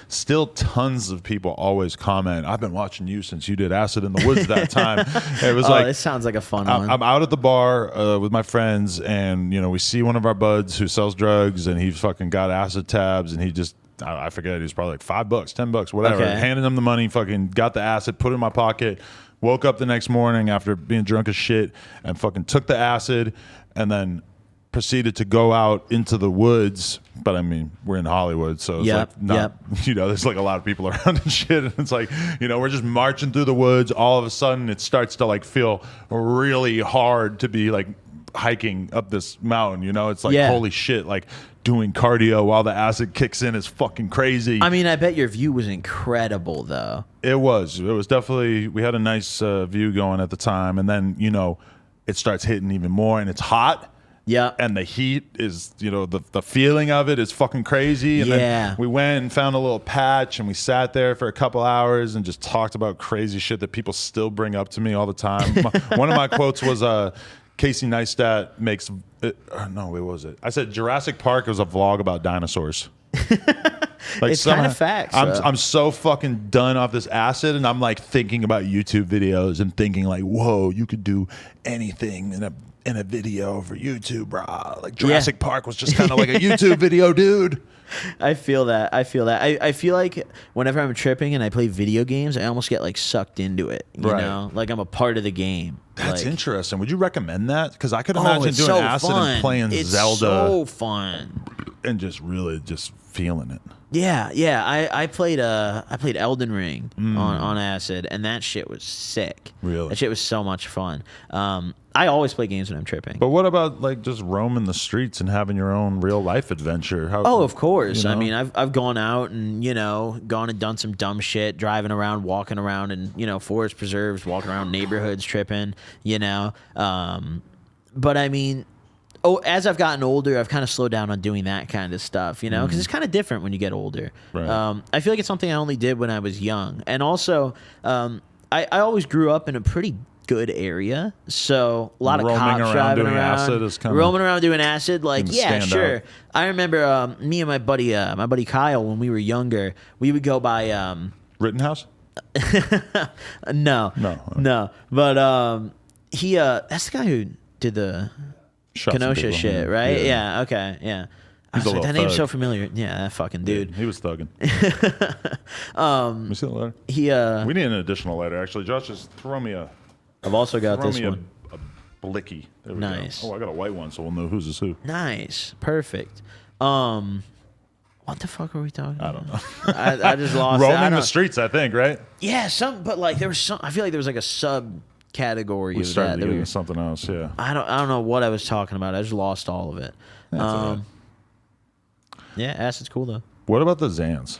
Still tons of people always comment, I've been watching you since you did acid in the woods that time. It was like, this sounds like a fun one. I'm out at the bar with my friends, and we see one of our buds who sells drugs, and he fucking got acid tabs, and he just, I forget, he was probably like $5, $10, whatever. Handed him the money, fucking got the acid, put it in my pocket, woke up the next morning after being drunk as shit, and fucking took the acid, and then proceeded to go out into the woods. But I mean, we're in Hollywood, so it's like not, there's like a lot of people around and shit. And it's like, we're just marching through the woods. All of a sudden, it starts to like feel really hard to be like hiking up this mountain. You know, it's like, Yeah. holy shit, like doing cardio while the acid kicks in is fucking crazy. I mean, I bet your view was incredible, though. It was definitely, we had a nice view going at the time. And then, you know, it starts hitting even more and it's hot. Yeah. And the heat is, you know, the feeling of it is fucking crazy. And then we went and found a little patch and we sat there for a couple hours and just talked about crazy shit that people still bring up to me all the time. One of my quotes was, Casey Neistat makes, no, wait, what was it? I said Jurassic Park was a vlog about dinosaurs. Like it's kind of facts. I'm so fucking done off this acid, and I'm like thinking about YouTube videos and thinking like, whoa, you could do anything in a video for YouTube, bro. Like Jurassic Park was just kind of like a YouTube video, dude. I feel that. I feel like whenever I'm tripping and I play video games, I almost get like sucked into it. You know, like I'm a part of the game. That's like, interesting. Would you recommend that? Because I could imagine doing acid and playing Zelda. So fun. And just really just feeling it. Yeah. I played Elden Ring on acid, and that shit was sick. Really? That shit was so much fun. I always play games when I'm tripping. But what about like just roaming the streets and having your own real life adventure? Oh, of course. You know? I mean, I've gone out and, you know, gone and done some dumb shit, driving around, walking around and, you know, forest preserves, walking around neighborhoods, tripping, you know. But I mean, as I've gotten older, I've kind of slowed down on doing that kind of stuff, you know, because it's kind of different when you get older. Right. I feel like it's something I only did when I was young. And also, I always grew up in a pretty good area, so a lot of cops driving around, roaming around doing acid. Like, yeah, sure. Out. I remember me and my buddy Kyle, when we were younger, we would go by Rittenhouse. No. But he that's the guy who did the Kenosha shit, right? Yeah. Okay. Yeah. I was like, that name's so familiar. Yeah, that fucking dude. Yeah, he was thugging. Let me see the letter. We need an additional letter, actually. Josh, just throw me a... I've also got this one. A blicky. There we nice. go. Oh, I got a white one, so we'll know whose is who. Nice. Perfect. What the fuck are we talking about? I don't know. I just lost Roaming the streets, I think, right? Yeah, but like there was some. I feel like there was like a subcategory of that. We started something else, yeah. I don't know what I was talking about. I just lost all of it. Yeah, acid's cool though. What about the Xans?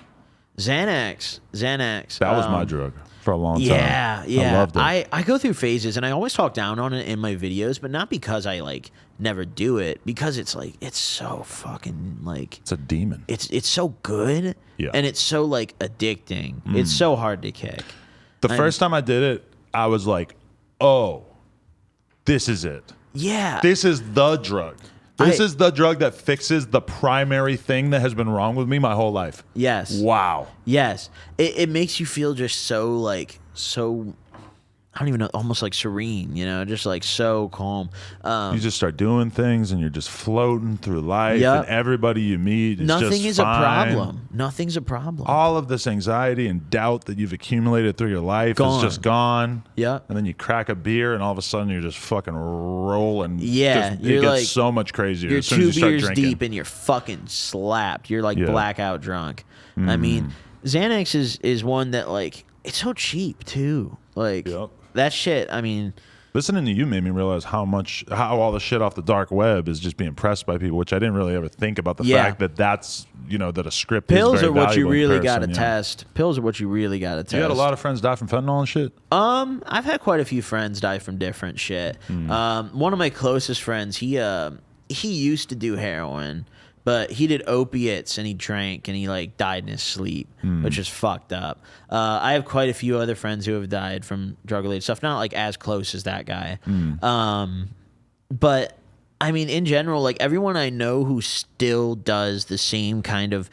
Xanax. That was my drug for a long time. Yeah. I loved it. I go through phases, and I always talk down on it in my videos, but not because I like never do it, because it's like it's so fucking like it's a demon. It's so good, and it's so like addicting. It's so hard to kick. The first time I did it, I was like, oh, this is it. Yeah. This is the drug. This is the drug that fixes the primary thing that has been wrong with me my whole life. Yes. Wow. Yes. It makes you feel just so I don't even know, almost like serene, you know, just like so calm. You just start doing things and you're just floating through life, and everybody you meet is Nothing is fine. a problem. Nothing's a problem. All of this anxiety and doubt that you've accumulated through your life is just gone. Yeah. And then you crack a beer and all of a sudden you're just fucking rolling. Yeah. It gets so much crazier as soon as you start drinking. You're 2 beers deep and you're fucking slapped. You're like blackout drunk. I mean, Xanax is one that like, it's so cheap too. Like that shit, I mean, listening to you made me realize how all the shit off the dark web is just being pressed by people, which I didn't really ever think about the fact that that's, you know, that a script pills is very are what you really got to test. Pills are what you really got to test. You had a lot of friends die from fentanyl and shit? I've had quite a few friends die from different shit. One of my closest friends, he used to do heroin, but he did opiates and he drank and he like died in his sleep, which is fucked up. I have quite a few other friends who have died from drug related stuff, not like as close as that guy. But I mean, in general, like everyone I know who still does the same kind of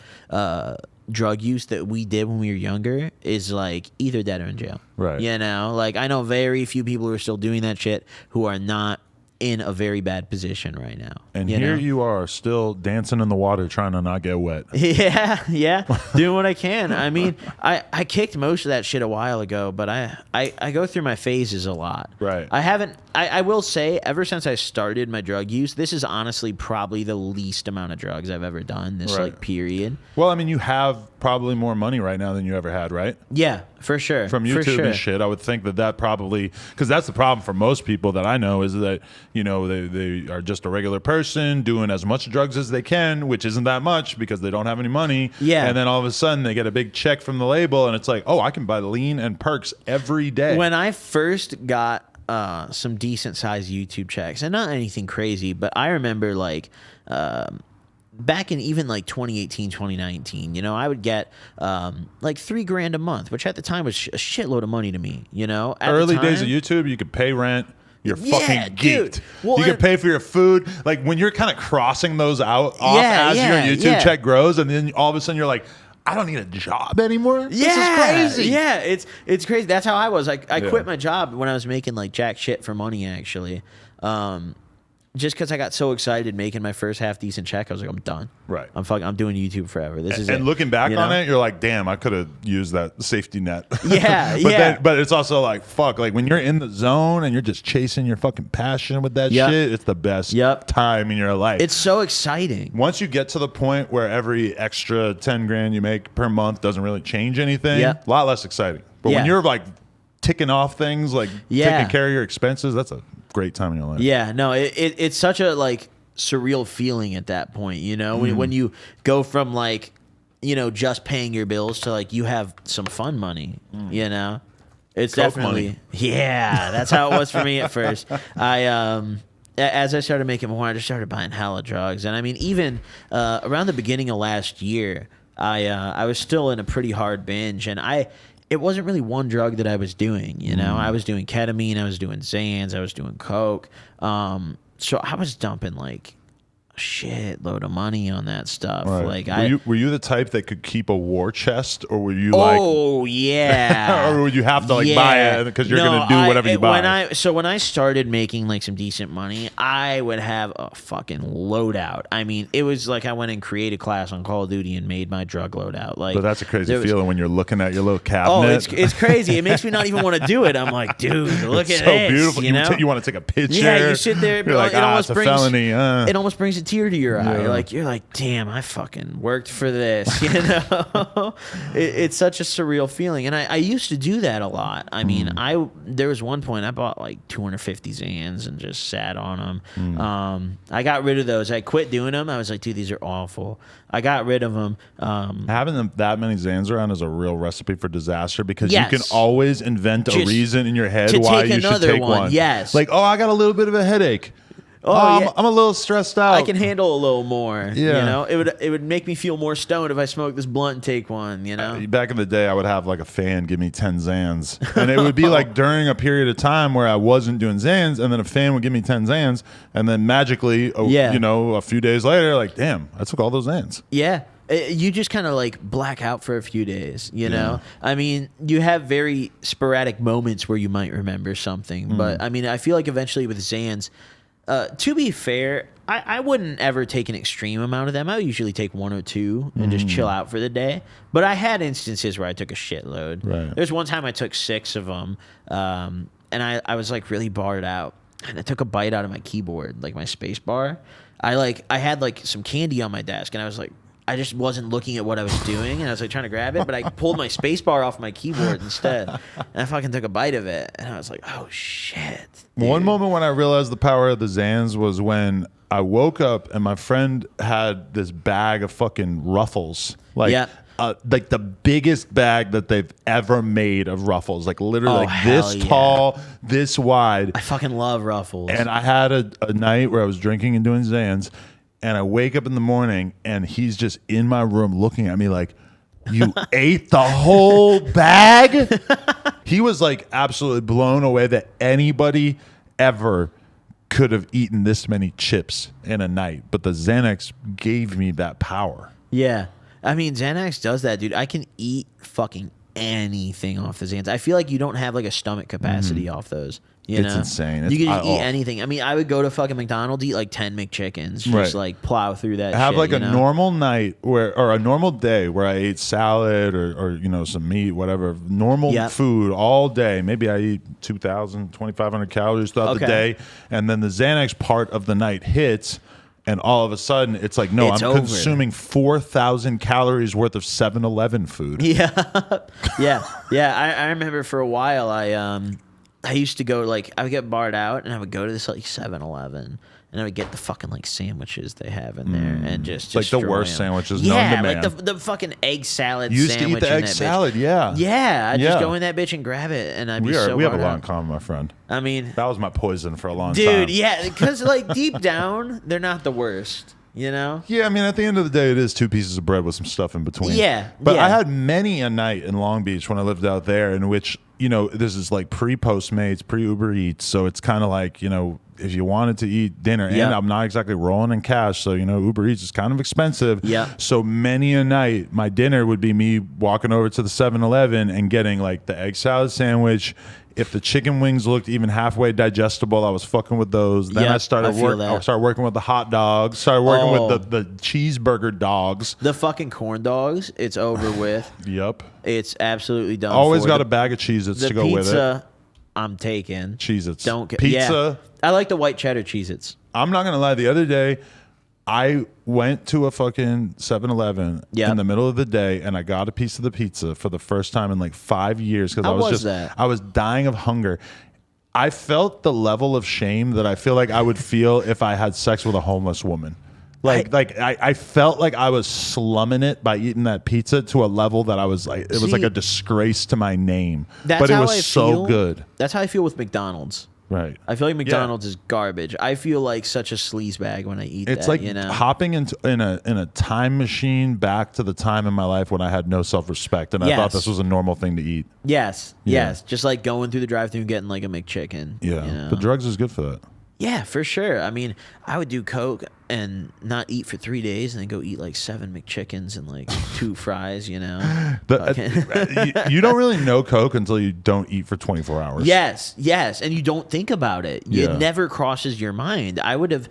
drug use that we did when we were younger is like either dead or in jail. Right. You know, like I know very few people who are still doing that shit who are not in a very bad position right now. And you are still dancing in the water trying to not get wet. Yeah. Doing what I can. I mean, I kicked most of that shit a while ago, but I go through my phases a lot. Right. I will say, ever since I started my drug use, this is honestly probably the least amount of drugs I've ever done, this like period. Well, I mean, you have probably more money right now than you ever had, right? Yeah, for sure. From YouTube and shit, I would think that probably, because that's the problem for most people that I know, is that, you know, they are just a regular person doing as much drugs as they can, which isn't that much because they don't have any money. Yeah. And then all of a sudden they get a big check from the label and it's like, oh, I can buy lean and perks every day. When I first got some decent sized YouTube checks, and not anything crazy, but I remember like back in even like 2018, 2019, you know, I would get like $3,000 a month, which at the time was a shitload of money to me, you know. At early days of YouTube, you could pay rent. You're fucking geeked. Dude. Well, you can pay for your food. Like when you're kind of crossing those off as your YouTube check grows, and then all of a sudden you're like, I don't need a job anymore. Yeah, this is crazy. Yeah, it's crazy. That's how I was. I quit my job when I was making like jack shit for money, actually. Just because I got so excited making my first half decent check, I was like, I'm done. Right. I'm doing YouTube forever. This is it. And looking back on it, you're like, damn, I could have used that safety net. Yeah, But it's also like, fuck, like when you're in the zone and you're just chasing your fucking passion with that shit, it's the best time in your life. It's so exciting. Once you get to the point where every extra 10 grand you make per month doesn't really change anything, a lot less exciting. But when you're like ticking off things, like taking care of your expenses, that's a great time in your life. Yeah, no, it's such a like surreal feeling at that point, you know, when you go from like, you know, just paying your bills to like you have some fun money, you know. It's Coke definitely money. Yeah, that's how it was for me at first. As I started making more, I just started buying hella drugs, and I mean, even around the beginning of last year, I was still in a pretty hard binge, and it wasn't really one drug that I was doing, you know. I was doing ketamine, I was doing xans, I was doing coke. So I was dumping like a shitload of money on that stuff. Right. Like were you the type that could keep a war chest, or were you yeah, or would you have to like buy it because you're gonna do whatever you buy? When I started making like some decent money, I would have a fucking loadout. I mean, it was like I went and created a class on Call of Duty and made my drug loadout. Like, but that's a crazy feeling when you're looking at your little cabinet. Oh, it's crazy. It makes me not even want to do it. I'm like, dude, look at so this. Beautiful. You know? You want to take a picture. Yeah, you sit there. You're like, it's a felony. It almost brings a tear to your eye. You're like, damn, I fucking worked for this. You know, it's such a surreal feeling. And I used to do that a lot. I mean, there was one point I bought like 250 Xans and just sat on them. I got rid of those. I quit doing them. I was like, dude, these are awful. I got rid of them. Having that many Xans around is a real recipe for disaster because you can always invent a reason in your head why you should take one. Yes. Like, oh, I got a little bit of a headache. I'm a little stressed out. I can handle a little more. Yeah. You know, it would make me feel more stoned if I smoked this blunt and take one, you know? Back in the day, I would have like a fan give me 10 Xans. And it would be like during a period of time where I wasn't doing Xans, and then a fan would give me 10 Xans, and then magically, you know, a few days later, like, damn, I took all those Xans. Yeah. You just kind of like black out for a few days, you know? I mean, you have very sporadic moments where you might remember something. But, I mean, I feel like eventually with Xans... to be fair, I wouldn't ever take an extreme amount of them. I would usually take one or two and just chill out for the day. But I had instances where I took a shitload. Right. There's one time I took 6 of them, and I was like really barred out. And I took a bite out of my keyboard, like my space bar. I had like some candy on my desk, and I was like, I just wasn't looking at what I was doing, and I was like trying to grab it, but I pulled my space bar off my keyboard instead, and I fucking took a bite of it, and I was like, oh shit. Dude. One moment when I realized the power of the Xans was when I woke up and my friend had this bag of fucking Ruffles, like the biggest bag that they've ever made of Ruffles, like literally like this tall, this wide. I fucking love Ruffles. And I had a night where I was drinking and doing Xans. And I wake up in the morning, and he's just in my room looking at me like, you ate the whole bag? He was like absolutely blown away that anybody ever could have eaten this many chips in a night. But the Xanax gave me that power. Yeah. I mean, Xanax does that, dude. I can eat fucking anything off the Xans. I feel like you don't have like a stomach capacity off those. You know? Insane. You can eat anything. I mean, I would go to fucking McDonald's, eat like 10 McChickens, just like plow through that. Have shit, like you a know? normal night or a normal day where I ate salad or you know, some meat, whatever, normal food all day. Maybe I eat 2,000, 2,500 calories throughout the day, and then the Xanax part of the night hits. And all of a sudden, it's like, no, It's I'm over. consuming 4,000 calories worth of 7-Eleven food. Yeah, I remember for a while I used to go like I would get barred out and I would go to this like 7-Eleven and I would get the fucking like sandwiches they have in there and just like the destroy worst 'em. sandwiches known to Yeah, man. like the fucking egg salad You used to sandwich eat the in egg that salad, bitch. yeah. Yeah, I'd Yeah. just go in that bitch and grab it and I'd be We have a barred lot out. in common, my friend. I mean, That was my poison for a long time. dude, yeah, because like deep down, they're not the worst, you know? Yeah, I mean, at the end of the day, it is 2 pieces of bread with some stuff in between. Yeah, But yeah. I had many a night in Long Beach when I lived out there in which, you know, this is like pre-Postmates, pre-Uber Eats. So it's kind of like, you know, if you wanted to eat dinner, Yeah. and I'm not exactly rolling in cash, so, you know, Uber Eats is kind of expensive. Yeah. So many a night, my dinner would be me walking over to the 7-Eleven and getting like the egg salad sandwich. If the chicken wings looked even halfway digestible, I was fucking with those. Then Yeah, I started I feel that. I started working with the hot dogs. Started working Oh. with the cheeseburger dogs. The fucking corn dogs, it's over with. Yep. It's absolutely done. Always for. got The- a bag of Cheez-Its the to go pizza, with it. I'm taking. Cheez-Its. Don't get Pizza. Yeah. I like the white cheddar Cheez-Its. I'm not gonna lie. The other day, I went to a fucking 7-Eleven Yeah. in the middle of the day, and I got a piece of the pizza for the first time in like 5 years because How I was was just that? I was dying of hunger. I felt the level of shame that I feel like I would feel if I had sex with a homeless woman. I felt like I was slumming it by eating that pizza to a level that I was like, it was like See, a disgrace to my name. That's But it how was I so feel. good. That's how I feel with McDonald's. Right. I feel like McDonald's is garbage. I feel like such a sleazebag when I eat It's that, like you know? hopping in a time machine back to the time in my life when I had no self-respect and I thought Yes. this was a normal thing to eat. Yes, Yeah. yes. Just like going through the drive-thru and getting like a McChicken. Yeah. you know? The drugs is good for that. Yeah, for sure. I mean, I would do coke and not eat for 3 days and then go eat like 7 McChickens and like 2 fries, you know? You don't really know Coke until you don't eat for 24 hours. Yes, yes, and you don't think about it. Yeah. It never crosses your mind. I would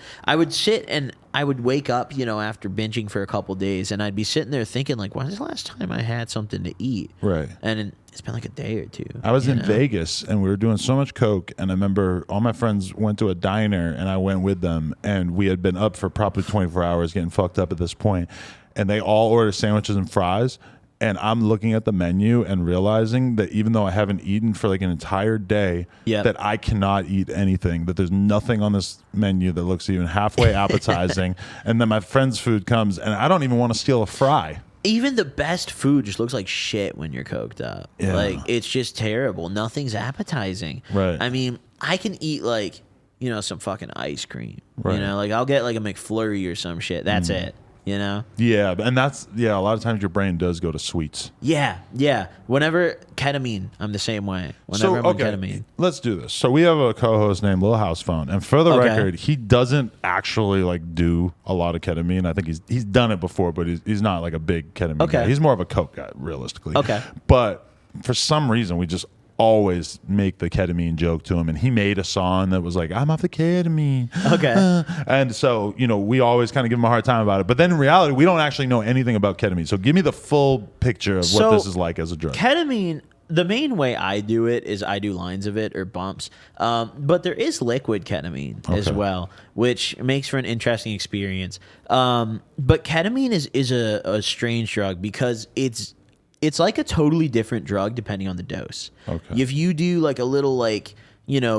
sit and I would wake up, you know, after binging for a couple days, and I'd be sitting there thinking, like, when's the last time I had something to eat? Right. And it's been like a day or two. I was you in know? Vegas and we were doing so much Coke, and I remember all my friends went to a diner and I went with them, and we had been up for probably 24 hours getting fucked up at this point, and they all ordered sandwiches and fries. And I'm looking at the menu and realizing that even though I haven't eaten for like an entire day, Yep. that I cannot eat anything, that there's nothing on this menu that looks even halfway appetizing. And then my friend's food comes and I don't even want to steal a fry. Even the best food just looks like shit when you're coked up. Yeah. Like, it's just terrible. Nothing's appetizing. Right. I mean, I can eat like, you know, some fucking ice cream. Right. You know, like I'll get like a McFlurry or some shit. That's it. You know? Yeah. And that's, a lot of times your brain does go to sweets. Yeah, yeah. Whenever ketamine, I'm the same way. Whenever I'm on ketamine. Let's do this. So we have a co-host named Lil House Phone, and for the Okay. record, he doesn't actually like do a lot of ketamine. I think he's done it before, but he's not like a big ketamine Okay. guy. He's more of a coke guy, realistically. Okay. But for some reason, we just always make the ketamine joke to him, and he made a song that was like, I'm off the ketamine. Okay. And so, we always kind of give him a hard time about it. But then in reality, we don't actually know anything about ketamine. So give me the full picture of what this is like as a drug. Ketamine, the main way I do it is I do lines of it or bumps. But there is liquid ketamine as Okay. well, which makes for an interesting experience. But ketamine is a strange drug because it's like a totally different drug depending on the dose. Okay. If you do like a little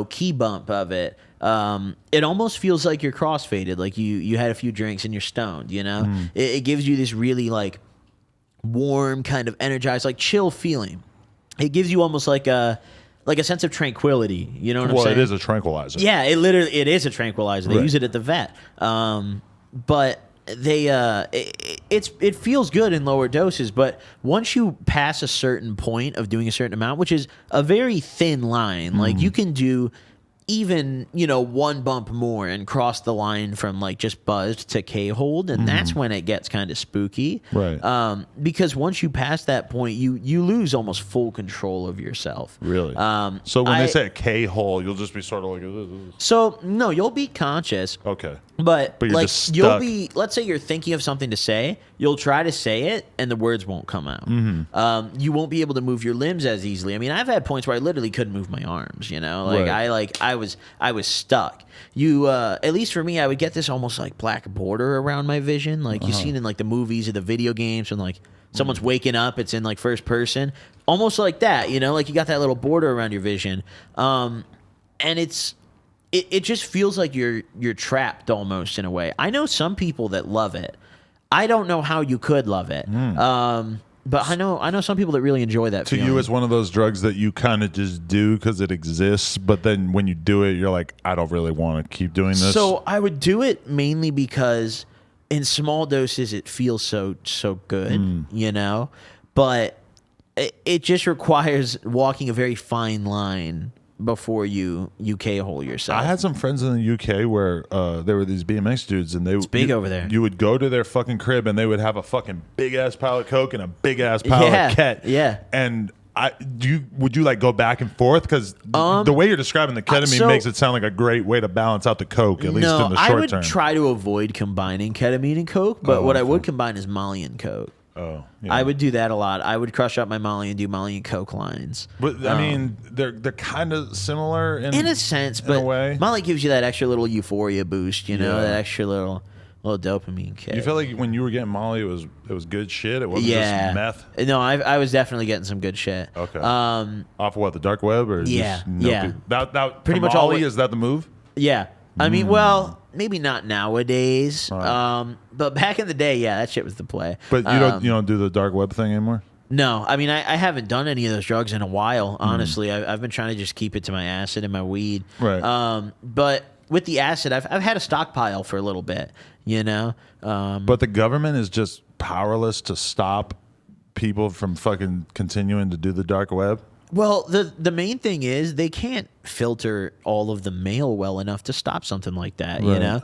key bump of it, it almost feels like you're crossfaded, like you had a few drinks and you're stoned, you know? It gives you this really like warm, kind of energized, like chill feeling. It gives you almost like a sense of tranquility, you know what I'm saying? Well, it is a tranquilizer. Yeah, it is a tranquilizer. They Right. use it at the vet. But it feels good in lower doses, but once you pass a certain point of doing a certain amount, which is a very thin line, like you can do even, one bump more and cross the line from like just buzzed to K-hold, and that's when it gets kind of spooky. Right. Because once you pass that point, you lose almost full control of yourself. Really? So when they say K-hole, you'll just be sort of like... So, no, you'll be conscious. Okay. But you're like just you'll stuck. be, let's say you're thinking of something to say, you'll try to say it and the words won't come out. You won't be able to move your limbs as easily. I mean, I've had points where I literally couldn't move my arms, Like Right. I was stuck. You at least for me, I would get this almost like black border around my vision, like you've seen in like the movies or the video games when like someone's waking up, it's in like first person, almost like that, you know, like you got that little border around your vision, and it just feels like you're trapped almost in a way. I know some people that love it. I don't know how you could love it. But I know some people that really enjoy that feeling. To you, it's one of those drugs that you kind of just do because it exists, but then when you do it, you're like, I don't really want to keep doing this. So I would do it mainly because in small doses it feels so good, you know? But it just requires walking a very fine line before you K-hole yourself. I had some friends in the UK where there were these BMX dudes, and it's big over there. You would go to their fucking crib, and they would have a fucking big ass pile of coke and a big ass pile of ket. Yeah. And would you like go back and forth? Because the way you're describing the ketamine makes it sound like a great way to balance out the coke, at least in the short term. I would try to avoid combining ketamine and coke, but what I would combine is Molly and coke. Oh, yeah. I would do that a lot. I would crush up my Molly and do Molly and Coke lines. But I mean, they're kind of similar in a sense, but in a way. Molly gives you that extra little euphoria boost, you know, that extra little dopamine kick. You feel like when you were getting Molly, it was good shit. It wasn't just meth. No, I was definitely getting some good shit. Okay. Off of what, the dark web or yeah, just no that pretty much Molly, is that the move? Yeah. I mean, well, maybe not nowadays, but back in the day, yeah, that shit was the play. But you don't do the dark web thing anymore? No, I mean, I haven't done any of those drugs in a while, honestly. I've been trying to just keep it to my acid and my weed. Right. But with the acid, I've had a stockpile for a little bit, you know? But the government is just powerless to stop people from fucking continuing to do the dark web? Well, the main thing is they can't filter all of the mail well enough to stop something like that, you know?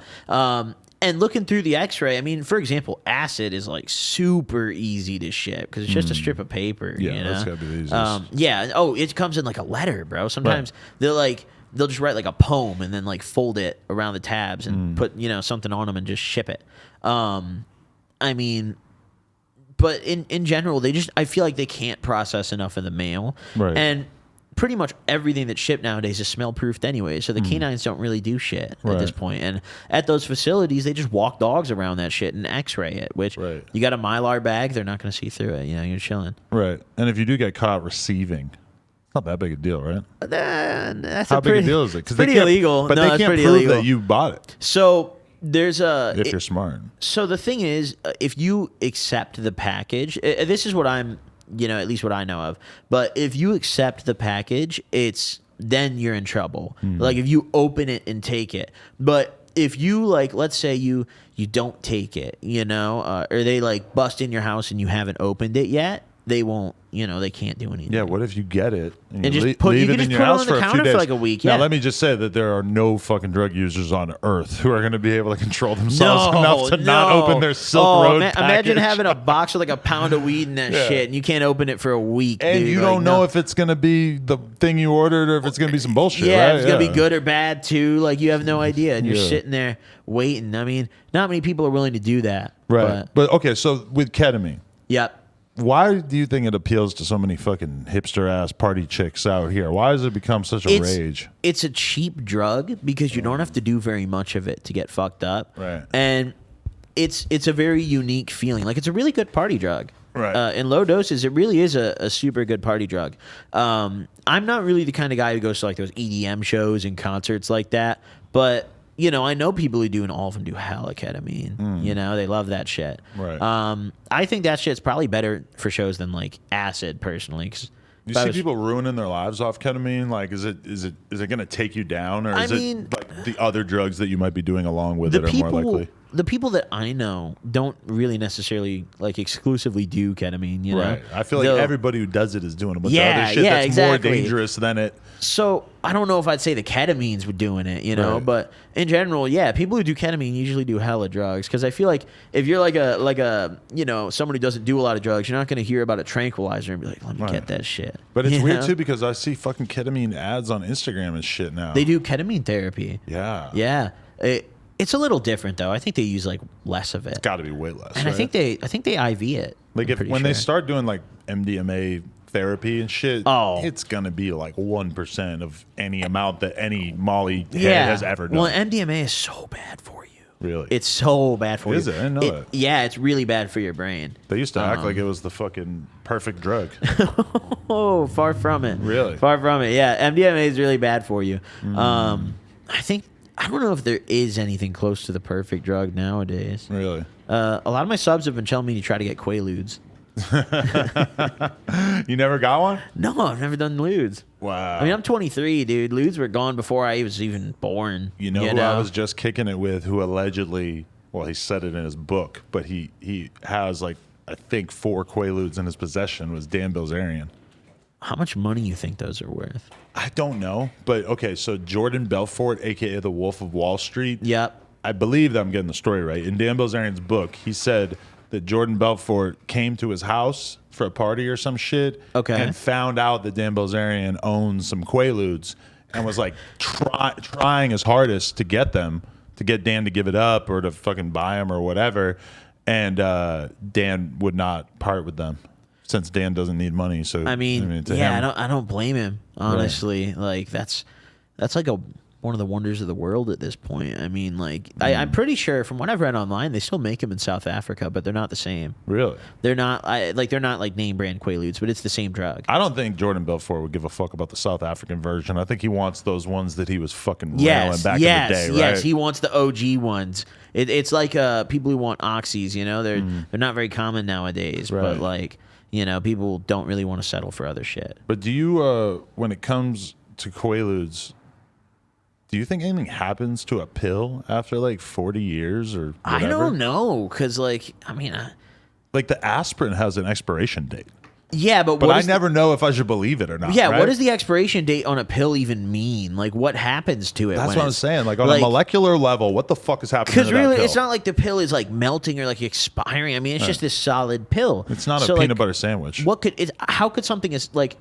And looking through the x-ray, I mean, for example, acid is like super easy to ship because it's just a strip of paper, yeah, you know? That's gotta be the easiest. Yeah. Oh, it comes in like a letter, bro. Sometimes they'll just write like a poem and then like fold it around the tabs and put, you know, something on them and just ship it. I mean... But in general, I feel like they can't process enough of the mail. Right. And pretty much everything that's shipped nowadays is smell-proofed anyway, so the canines don't really do shit at this point. And at those facilities, they just walk dogs around that shit and x-ray it, which you got a Mylar bag, they're not going to see through it. You know, you're chilling. Right. And if you do get caught receiving, it's not that big a deal, right? That's How big a deal is it? It's pretty illegal. But they can't prove that you bought it. So... if you're smart. So the thing is, if you accept the package, this is what I'm, you know, at least what I know of. But if you accept the package, then you're in trouble. Like if you open it and take it. But if you like, let's say you don't take it, you know, or they like bust in your house and you haven't opened it yet, they won't, you know, they can't do anything. Yeah, what if you get it and just leave you it can in just your put it house on the for a few counter days? for like a week, Now, let me just say that there are no fucking drug users on earth who are going to be able to control themselves enough to not open their Silk Road package. Imagine having a box with like a pound of weed in that shit and you can't open it for a week. And dude. you don't know if it's going to be the thing you ordered or if it's going to be some bullshit, yeah, right? It's going to be good or bad too. Like you have no idea. And you're sitting there waiting. I mean, not many people are willing to do that. Right. But okay, so with ketamine. Yep. Why do you think it appeals to so many fucking hipster ass party chicks out here? Why has it become such a rage? It's a cheap drug because you don't have to do very much of it to get fucked up. Right. And it's a very unique feeling. Like it's a really good party drug. Right. In low doses, it really is a super good party drug. I'm not really the kind of guy who goes to like those EDM shows and concerts like that, but you know, I know people who do, and all of them do hella ketamine. You know, they love that shit. Right. I think that shit's probably better for shows than like acid, personally. Cause you see people ruining their lives off ketamine. Like, is it going to take you down, or is it like the other drugs that you might be doing along with it are more likely? The people that I know don't really necessarily like exclusively do ketamine. You know, right? I feel like everybody who does it is doing a bunch of other shit that's more dangerous than it. So I don't know if I'd say the ketamines were doing it, you know, but in general, yeah, people who do ketamine usually do hella drugs because I feel like if you're like a you know, someone who doesn't do a lot of drugs, you're not going to hear about a tranquilizer and be like, let me get that shit. But it's weird too because I see fucking ketamine ads on Instagram and shit now. They do ketamine therapy. Yeah. Yeah. It's a little different though. I think they use like less of it. It's got to be way less. And I think they IV it. Like when they start doing like MDMA therapy and shit, it's gonna be like 1% of any amount that any Molly head has ever done. Well, MDMA is so bad for you. Really? It's so bad for you. Is it? I didn't know that. Yeah, it's really bad for your brain. They used to act like it was the fucking perfect drug. Oh, far from it. Really? Far from it. Yeah, MDMA is really bad for you. I don't know if there is anything close to the perfect drug nowadays. Really? A lot of my subs have been telling me to try to get Quaaludes. You never got one? No, I've never done ludes. Wow. I mean, I'm 23, dude. Ludes were gone before I was even born. You know who I was just kicking it with, who allegedly, well, he said it in his book, but he has like, I think 4 Quaaludes in his possession, was Dan Bilzerian. How much money you think those are worth? I don't know, but okay, so Jordan Belfort, a.k.a. the Wolf of Wall Street. Yep. I believe that I'm getting the story right. In Dan Bilzerian's book, he said that Jordan Belfort came to his house for a party or some shit, and found out that Dan Bilzerian owns some Quaaludes, and was like trying his hardest to get them, to get Dan to give it up or to fucking buy them or whatever, and Dan would not part with them. Since Dan doesn't need money, so I mean I don't blame him, honestly. Right. Like that's like one of the wonders of the world at this point. I mean, like I'm pretty sure from what I've read online, they still make them in South Africa, but they're not the same. Really? They're not like name brand Quaaludes, but it's the same drug. I don't think Jordan Belfort would give a fuck about the South African version. I think he wants those ones that he was fucking railing back in the day, right? Yes, he wants the OG ones. It's like people who want oxys. You know, they're not very common nowadays, but like. You know, people don't really want to settle for other shit. But do you, when it comes to Quaaludes, do you think anything happens to a pill after like 40 years or whatever? I don't know, because like, I mean... like the aspirin has an expiration date. Yeah, but I never know if I should believe it or not. Yeah, right? What does the expiration date on a pill even mean? Like, what happens to it? That's what I'm saying. Like, on a molecular level, what the fuck is happening? Because really, it's not like the pill is like melting or like expiring. I mean, it's just this solid pill. It's not a peanut butter sandwich. How could something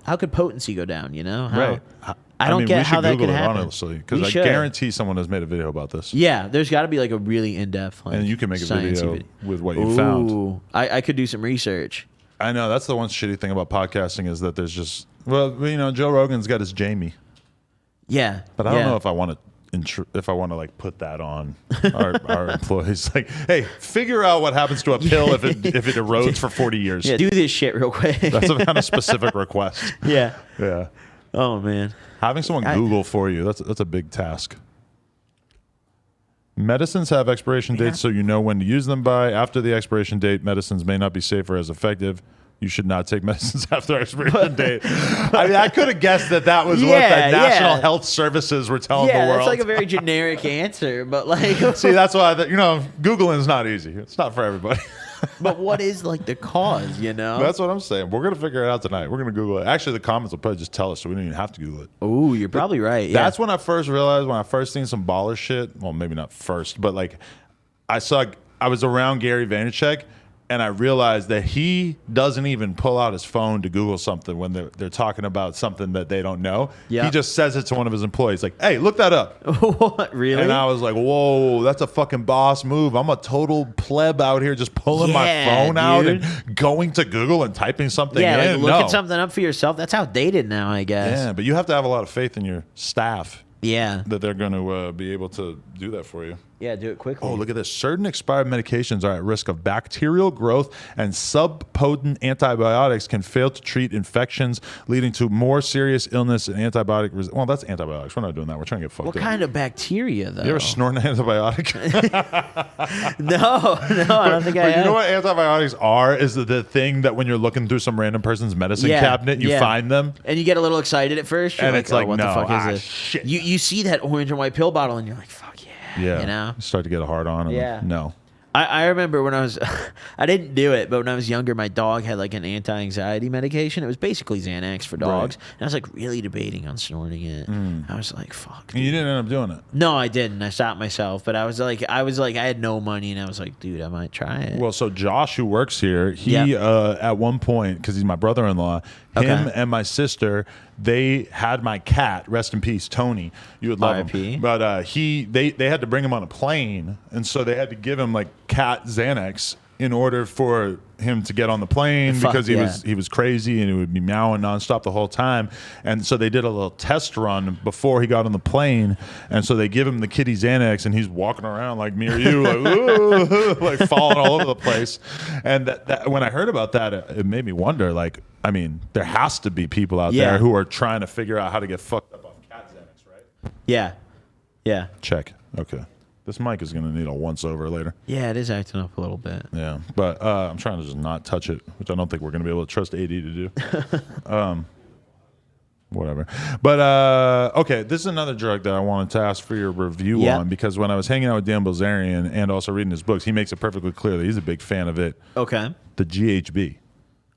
how could potency go down? You know, right? I don't get how that could happen. Honestly, because I guarantee someone has made a video about this. Yeah, there's got to be like a really in-depth, like, and you can make a video with what you found. I could do some research. I know that's the one shitty thing about podcasting is that there's just Joe Rogan's got his Jamie. Yeah, but I don't know if I want to like put that on our employees. Like, hey, figure out what happens to a pill if it erodes for 40 years. Yeah, do this shit real quick. That's a kind of specific request. Yeah. Yeah. Oh man, having someone Google for you, that's a big task. Medicines have expiration dates, so you know when to use them by. After the expiration date, medicines may not be safe or as effective. You should not take medicines after expiration date. I mean, I could have guessed that was what the National Health Services were telling the world. Yeah, that's like a very generic answer, but like... See, that's why, Googling is not easy. It's not for everybody. But what is like the cause, you know? That's what I'm saying. We're going to figure it out tonight. We're going to Google it. Actually, the comments will probably just tell us, so we don't even have to Google it. Oh, you're probably right. Yeah. That's when I first realized, when I first seen some baller shit. Well, maybe not first, but like I was around Gary Vaynerchuk, and I realized that he doesn't even pull out his phone to Google something when they're talking about something that they don't know. Yep. He just says it to one of his employees, like, hey, look that up. What, really? And I was like, whoa, that's a fucking boss move. I'm a total pleb out here just pulling my phone out and going to Google and typing something in. Like looking something up for yourself. That's outdated now, I guess. Yeah, but you have to have a lot of faith in your staff. Yeah. That they're going to be able to do that for you. Yeah, do it quickly. Oh, look at this. Certain expired medications are at risk of bacterial growth, and subpotent antibiotics can fail to treat infections, leading to more serious illness and antibiotic well, that's antibiotics. We're not doing that. We're trying to get fucked up. What kind of bacteria, though? You ever snort an antibiotic? No, I don't think I have. You know what antibiotics are? Is the thing that when you're looking through some random person's medicine cabinet, you find them. And you get a little excited at first. You're and it's like, what no, the fuck is this? Shit. You see that orange and white pill bottle, and you're like, fuck yeah. Yeah. You know? You start to get a hard on. Yeah. No. I remember when I was, I didn't do it, but when I was younger, my dog had like an anti-anxiety medication. It was basically Xanax for dogs. Right. And I was like really debating on snorting it. I was like, fuck. Dude. You didn't end up doing it? No, I didn't. I stopped myself. But I was like, I had no money, and I was like, dude, I might try it. Well, so Josh, who works here, he at one point, because he's my brother-in-law, him and my sister, they had my cat, rest in peace, Tony. You would love him. But they had to bring him on a plane, and so they had to give him like cat Xanax in order for him to get on the plane because he was crazy and he would be meowing nonstop the whole time. And so they did a little test run before he got on the plane. And so they give him the kitty Xanax and he's walking around like me or you, like, like falling all over the place. And that, when I heard about that, it made me wonder, like, I mean, there has to be people out there who are trying to figure out how to get fucked up off cat Xanax, right? Yeah. Yeah. Check. Okay. This mic is going to need a once-over later. Yeah, it is acting up a little bit. Yeah, but I'm trying to just not touch it, which I don't think we're going to be able to trust AD to do. Whatever. But, okay, this is another drug that I wanted to ask for your review on, because when I was hanging out with Dan Bilzerian and also reading his books, he makes it perfectly clear that he's a big fan of it. Okay. The GHB.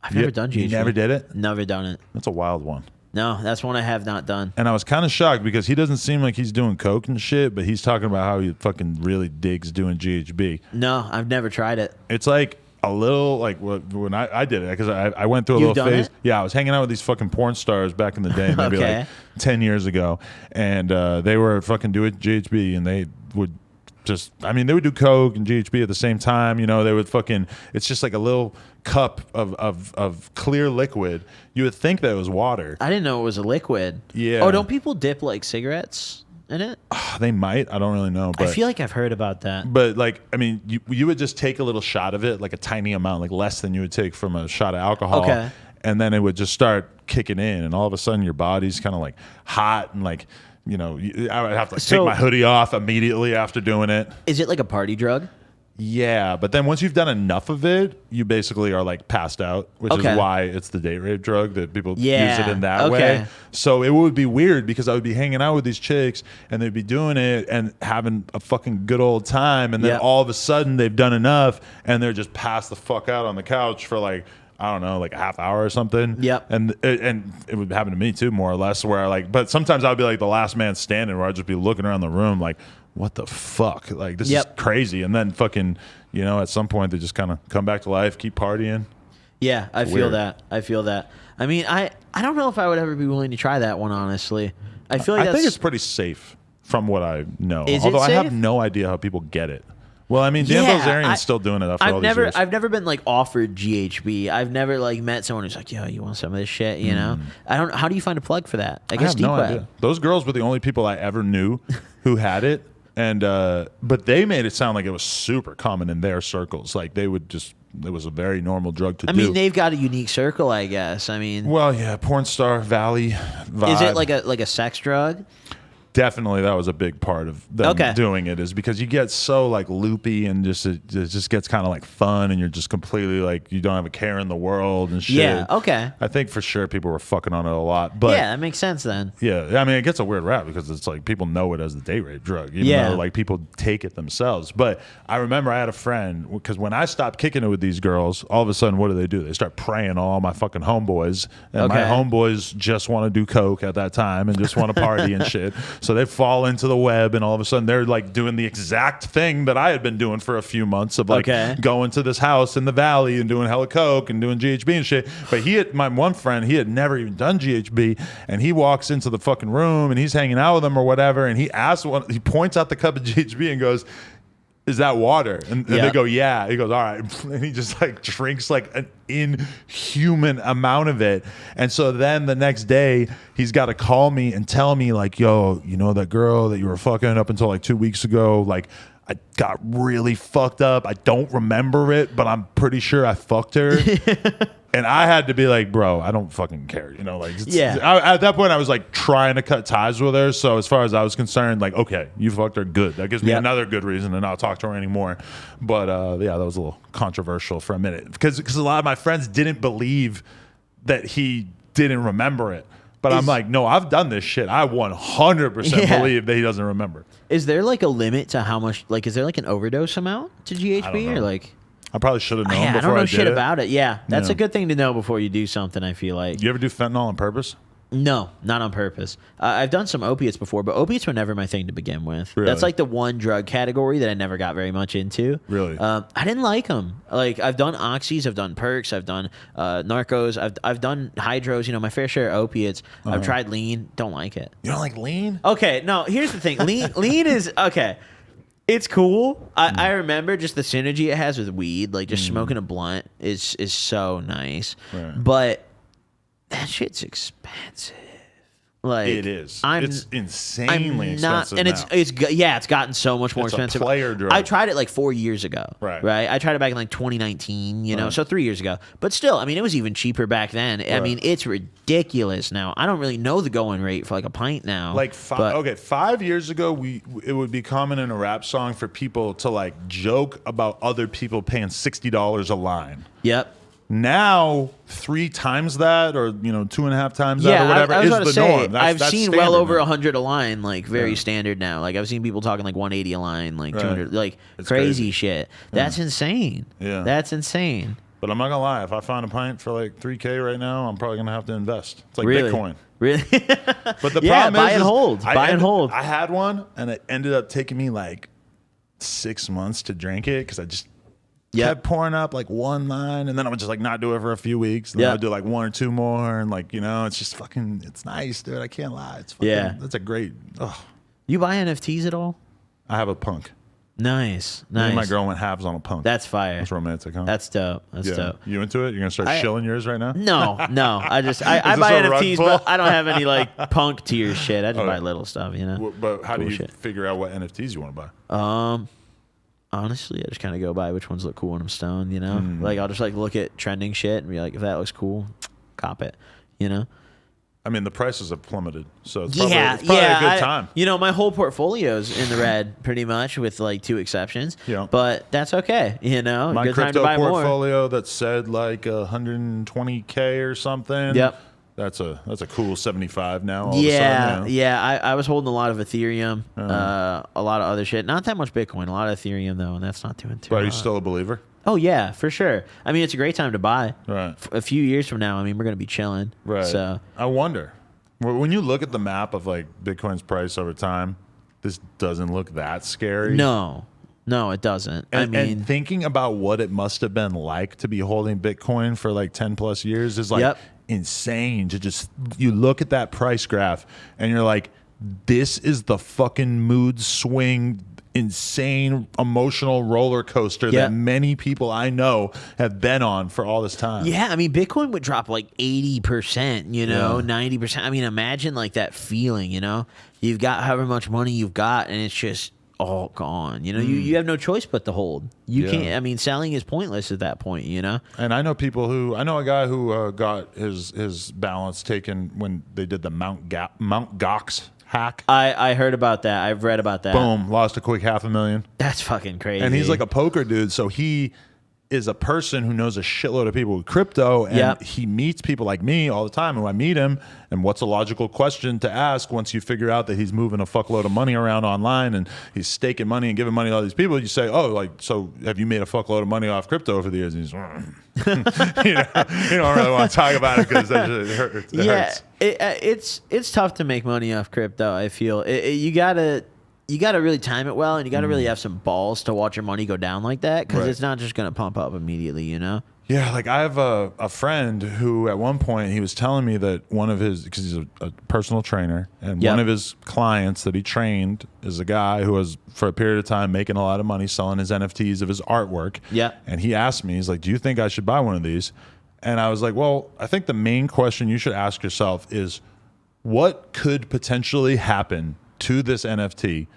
I've never done GHB. You never did it? Never done it. That's a wild one. No, that's one I have not done. And I was kind of shocked because he doesn't seem like he's doing coke and shit, but he's talking about how he fucking really digs doing GHB. No, I've never tried it. It's like a little like when I did it, because I went through a little phase. Yeah, I was hanging out with these fucking porn stars back in the day, maybe like 10 years ago, and they were fucking doing GHB, and they would just, I mean, they would do coke and GHB at the same time. You know, they would fucking, it's just like a little cup of clear liquid. You would think that it was water. I didn't know it was a liquid. Yeah. Oh, don't people dip like cigarettes in it? They might. I don't really know. But I feel like I've heard about that. But like, I mean, you would just take a little shot of it, like a tiny amount, like less than you would take from a shot of alcohol. Okay. And then it would just start kicking in, and all of a sudden your body's kind of like hot and like, you know, I would have to like, take my hoodie off immediately after doing it. Is it like a party drug? Yeah, but then once you've done enough of it, you basically are like passed out, which is why it's the date rape drug that people use it in that way. So it would be weird because I would be hanging out with these chicks and they'd be doing it and having a fucking good old time, and then all of a sudden they've done enough and they're just passed the fuck out on the couch for like, I don't know, like a half hour or something. Yep. And it would happen to me too, more or less, where I like, but sometimes I would be like the last man standing, where I'd just be looking around the room like, what the fuck? Like, this is crazy. And then fucking, you know, at some point they just kind of come back to life, keep partying. Yeah, I feel that. I feel that. I mean, I don't know if I would ever be willing to try that one, honestly. I feel like I think it's pretty safe from what I know. Is Although it safe? I have no idea how people get it. Well, I mean, Dan Bilzerian's still doing it after all these years. I've never been like offered GHB. I've never like met someone who's like, yo, you want some of this shit? You know, I don't. How do you find a plug for that? I guess have no idea. Those girls were the only people I ever knew who had it, and but they made it sound like it was super common in their circles. Like they would just, it was a very normal drug to do. I mean, they've got a unique circle, I guess. I mean, well, yeah, porn star valley vibe. Is it like a sex drug? Definitely, that was a big part of them doing it, is because you get so like loopy and just it just gets kind of like fun, and you're just completely like, you don't have a care in the world and shit. Yeah, okay. I think for sure people were fucking on it a lot, but yeah, that makes sense then. Yeah, I mean, it gets a weird rap because it's like people know it as the date rape drug, even though like people take it themselves. But I remember I had a friend, because when I stopped kicking it with these girls, all of a sudden, what do? They start preying all my fucking homeboys, and my homeboys just want to do coke at that time and just want to party and shit. So they fall into the web, and all of a sudden they're like doing the exact thing that I had been doing for a few months of like going to this house in the valley and doing hella coke and doing GHB and shit. But my one friend, he had never even done GHB, and he walks into the fucking room and he's hanging out with them or whatever, and he points out the cup of GHB and goes, is that water? And they go, yeah. He goes, all right. And he just like drinks like an inhuman amount of it. And so then the next day, he's got to call me and tell me like, yo, you know that girl that you were fucking up until like 2 weeks ago? Like, I got really fucked up. I don't remember it, but I'm pretty sure I fucked her. And I had to be like, bro, I don't fucking care. You know, like, at that point, I was like trying to cut ties with her. So as far as I was concerned, like, okay, you fucked her, good. That gives me another good reason to not talk to her anymore. But yeah, that was a little controversial for a minute, because a lot of my friends didn't believe that he didn't remember it. But I'm like, no, I've done this shit. I 100% believe that he doesn't remember. Is there like a limit to how much, like, is there like an overdose amount to GHB, or like? I probably should have known before I did it. I don't know shit about it. Yeah, that's a good thing to know before you do something, I feel like. You ever do fentanyl on purpose? No, not on purpose. I've done some opiates before, but opiates were never my thing to begin with. Really? That's like the one drug category that I never got very much into. Really? I didn't like them. Like, I've done oxys, I've done perks, I've done narcos, I've done hydros, you know, my fair share of opiates. I've tried lean, don't like it. You don't like lean? Okay, no, here's the thing. Lean is, okay. It's cool. I remember just the synergy it has with weed. Like just smoking a blunt is so nice. Right. But that shit's expensive. Like It is. It's insanely expensive and now. it's gotten so much more expensive. A player drug. I tried it like 4 years ago. Right. I tried it back in like 2019. You know, so 3 years ago. But still, I mean, it was even cheaper back then. I mean, it's ridiculous now. I don't really know the going rate for like a pint now. Like 5 years ago, it would be common in a rap song for people to like joke about other people paying $60 a line. Yep. Now 3 times that, or 2.5 times that, or whatever, is the norm. I've seen well over 100 a line, like very standard now. Like I've seen people talking like 180 a line, like 200, like it's crazy shit. That's insane. Yeah, that's insane. But I'm not gonna lie, if I find a pint for like $3K right now, I'm probably gonna have to invest. It's like Really? Bitcoin. Really? But the problem buy is, and hold. Buy and hold. I had one, and it ended up taking me like 6 months to drink it because I just kept pouring up like one line, and then I would just like not do it for a few weeks. And then I'd do like 1 or 2 more, and like it's just fucking, it's nice, dude. I can't lie. It's fucking, that's a great. You buy NFTs at all? I have a punk. Nice. Me and my girl went halves on a punk. That's fire. That's romantic, huh? That's dope. That's dope. You into it? You're gonna start shilling yours right now? No. I buy NFTs, but I don't have any like punk tier shit. I just buy little stuff, But how do you figure out what NFTs you want to buy? Honestly, I just kind of go by which ones look cool when I'm stoned, Like, I'll just, like, look at trending shit and be like, if that looks cool, cop it, I mean, the prices have plummeted, so it's probably a good time. My whole portfolio's in the red, pretty much, with, like, 2 exceptions. Yeah. But that's okay, My good crypto time to buy portfolio more. that said, like, 120K or something. Yep. That's a cool 75 now. I was holding a lot of Ethereum, a lot of other shit. Not that much Bitcoin, a lot of Ethereum though, and that's not doing too. But are you still a believer? Oh yeah, for sure. I mean, it's a great time to buy. Right. A few years from now, I mean, we're gonna be chilling. Right. So I wonder, when you look at the map of like Bitcoin's price over time, this doesn't look that scary. No, it doesn't. And thinking about what it must have been like to be holding Bitcoin for like 10 plus years is like insane. To just, you look at that price graph and you're like, this is the fucking mood swing, insane emotional roller coaster that many people I know have been on for all this time. Yeah, I mean, Bitcoin would drop like 80%, 90%. I mean, imagine like that feeling, you've got however much money you've got and it's just all gone. You have no choice but to hold. You can't. I mean, selling is pointless at that point. And I know a guy who got his balance taken when they did the Mount Gox hack. I heard about that. I've read about that. Boom, lost a quick $500,000. That's fucking crazy. And he's like a poker dude, so he is a person who knows a shitload of people with crypto, and he meets people like me all the time. And I meet him, and what's a logical question to ask once you figure out that he's moving a fuckload of money around online and he's staking money and giving money to all these people? You say, "Oh, like, so have you made a fuckload of money off crypto over the years?" And he's, you don't really want to talk about it because it hurts. It's tough to make money off crypto. I feel you gotta really time it well, and you gotta really have some balls to watch your money go down like that, because it's not just gonna pump up immediately, Yeah, like I have a friend who at one point he was telling me that one of his, because he's a personal trainer, and one of his clients that he trained is a guy who was for a period of time making a lot of money selling his NFTs of his artwork. Yeah. And he asked me, he's like, "Do you think I should buy one of these?" And I was like, well, I think the main question you should ask yourself is, what could potentially happen to this NFT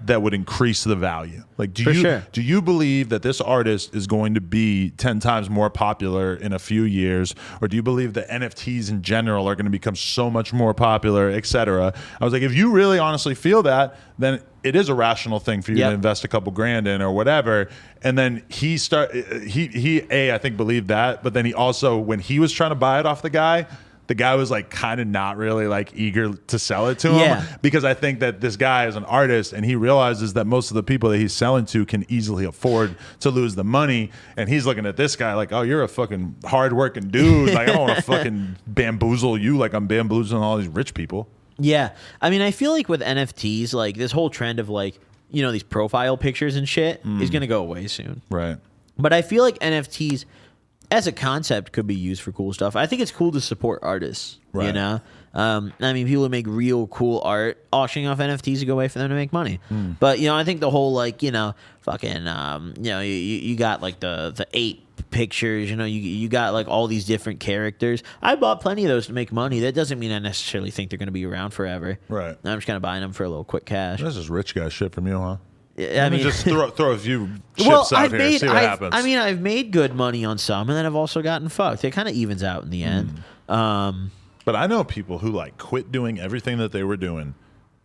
that would increase the value? Like, do you believe that this artist is going to be 10 times more popular in a few years, or do you believe that NFTs in general are going to become so much more popular, etc.? I was like, if you really honestly feel that, then it is a rational thing for you to invest a couple grand in or whatever. And then he I think believed that, but then he also, when he was trying to buy it off the guy was like kind of not really like eager to sell it to him, because I think that this guy is an artist and he realizes that most of the people that he's selling to can easily afford to lose the money. And he's looking at this guy like, oh, you're a fucking hardworking dude. Like, I don't want to fucking bamboozle you like I'm bamboozling all these rich people. Yeah. I mean, I feel like with NFTs, like this whole trend of like, these profile pictures and shit is going to go away soon. Right. But I feel like NFTs as a concept could be used for cool stuff. I think it's cool to support artists, Right. you know? I mean, people who make real cool art, auctioning off NFTs is a good way for them to make money. But, you know, I think the whole, like, you know, fucking, you know, you got, like, the 8 pictures, you know, you got, like, all these different characters. I bought plenty of those to make money. That doesn't mean I necessarily think they're going to be around forever. Right. I'm just kind of buying them for a little quick cash. This is rich guy shit from you, huh? I mean, just throw a few chips out here, see what happens. I mean, I've made good money on some, and then I've also gotten fucked. It kind of evens out in the end. But I know people who like quit doing everything that they were doing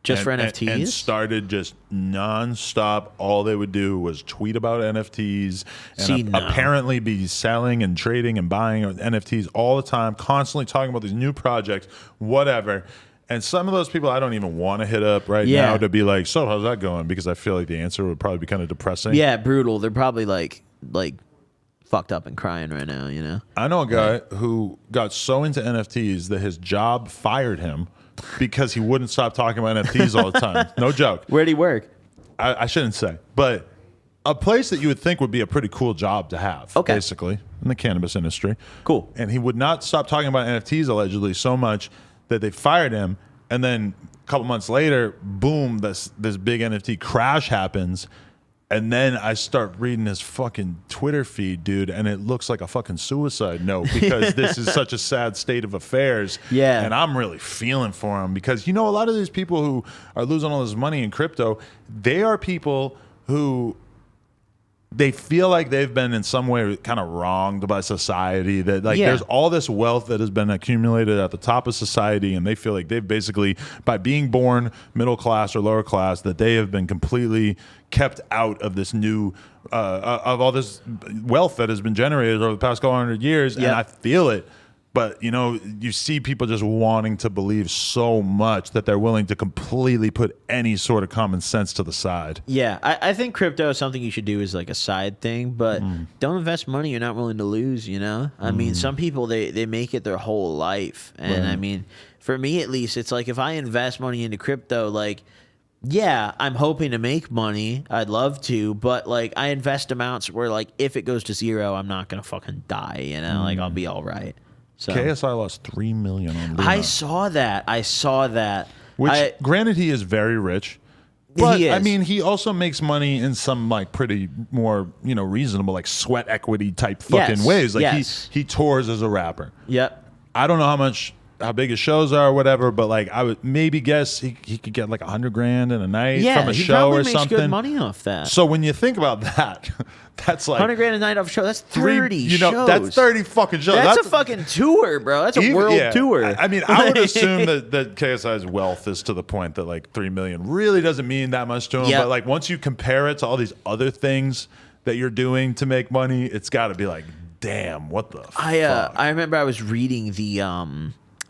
Just for NFTs? and started just nonstop. All they would do was tweet about NFTs and See, no. apparently be selling and trading and buying NFTs all the time, constantly talking about these new projects, whatever. And some of those people I don't even want to hit up right now to be like, so how's that going? Because I feel like the answer would probably be kind of depressing. Yeah, brutal. They're probably like fucked up and crying right now, you know? I know a guy who got so into NFTs that his job fired him because he wouldn't stop talking about NFTs all the time. No joke. Where'd he work? I shouldn't say, but a place that you would think would be a pretty cool job to have, basically, in the cannabis industry. Cool. And he would not stop talking about NFTs allegedly so much that they fired him. And then a couple months later, boom, this big NFT crash happens. And then I start reading his fucking Twitter feed, dude, and it looks like a fucking suicide note because this is such a sad state of affairs. Yeah. And I'm really feeling for him because, you know, a lot of these people who are losing all this money in crypto, they are people who they feel like they've been in some way kind of wronged by society, that like there's all this wealth that has been accumulated at the top of society, and they feel like they've basically, by being born middle class or lower class, that they have been completely kept out of this new of all this wealth that has been generated over the past couple 100 years. And I feel it. But, you know, you see people just wanting to believe so much that they're willing to completely put any sort of common sense to the side. Yeah, I think crypto is something you should do as like a side thing, but don't invest money you're not willing to lose, you know? I mean, some people, they make it their whole life. And I mean, for me at least, it's like if I invest money into crypto, like, yeah, I'm hoping to make money. I'd love to, but like I invest amounts where like if it goes to zero, I'm not going to fucking die, you know? Like I'll be all right. So. KSI lost $3 million on Luna. I saw that. Which, granted, he is very rich. But, I mean, he also makes money in some, like, pretty more, you know, reasonable, like, sweat equity type fucking ways. Like, he tours as a rapper. Yep. I don't know how big his shows are or whatever, but, like, I would maybe guess he could get, like, $100,000 in a night from a show or something. Yeah, he probably makes good money off that. So when you think about that, that's like $100,000 a night off a show. That's 30 shows. That's 30 fucking shows. That's a fucking tour, bro. That's a world tour. I mean, I would assume that KSI's wealth is to the point that like $3 million really doesn't mean that much to him. But like once you compare it to all these other things that you're doing to make money, it's got to be like, damn, what the fuck? I remember I was reading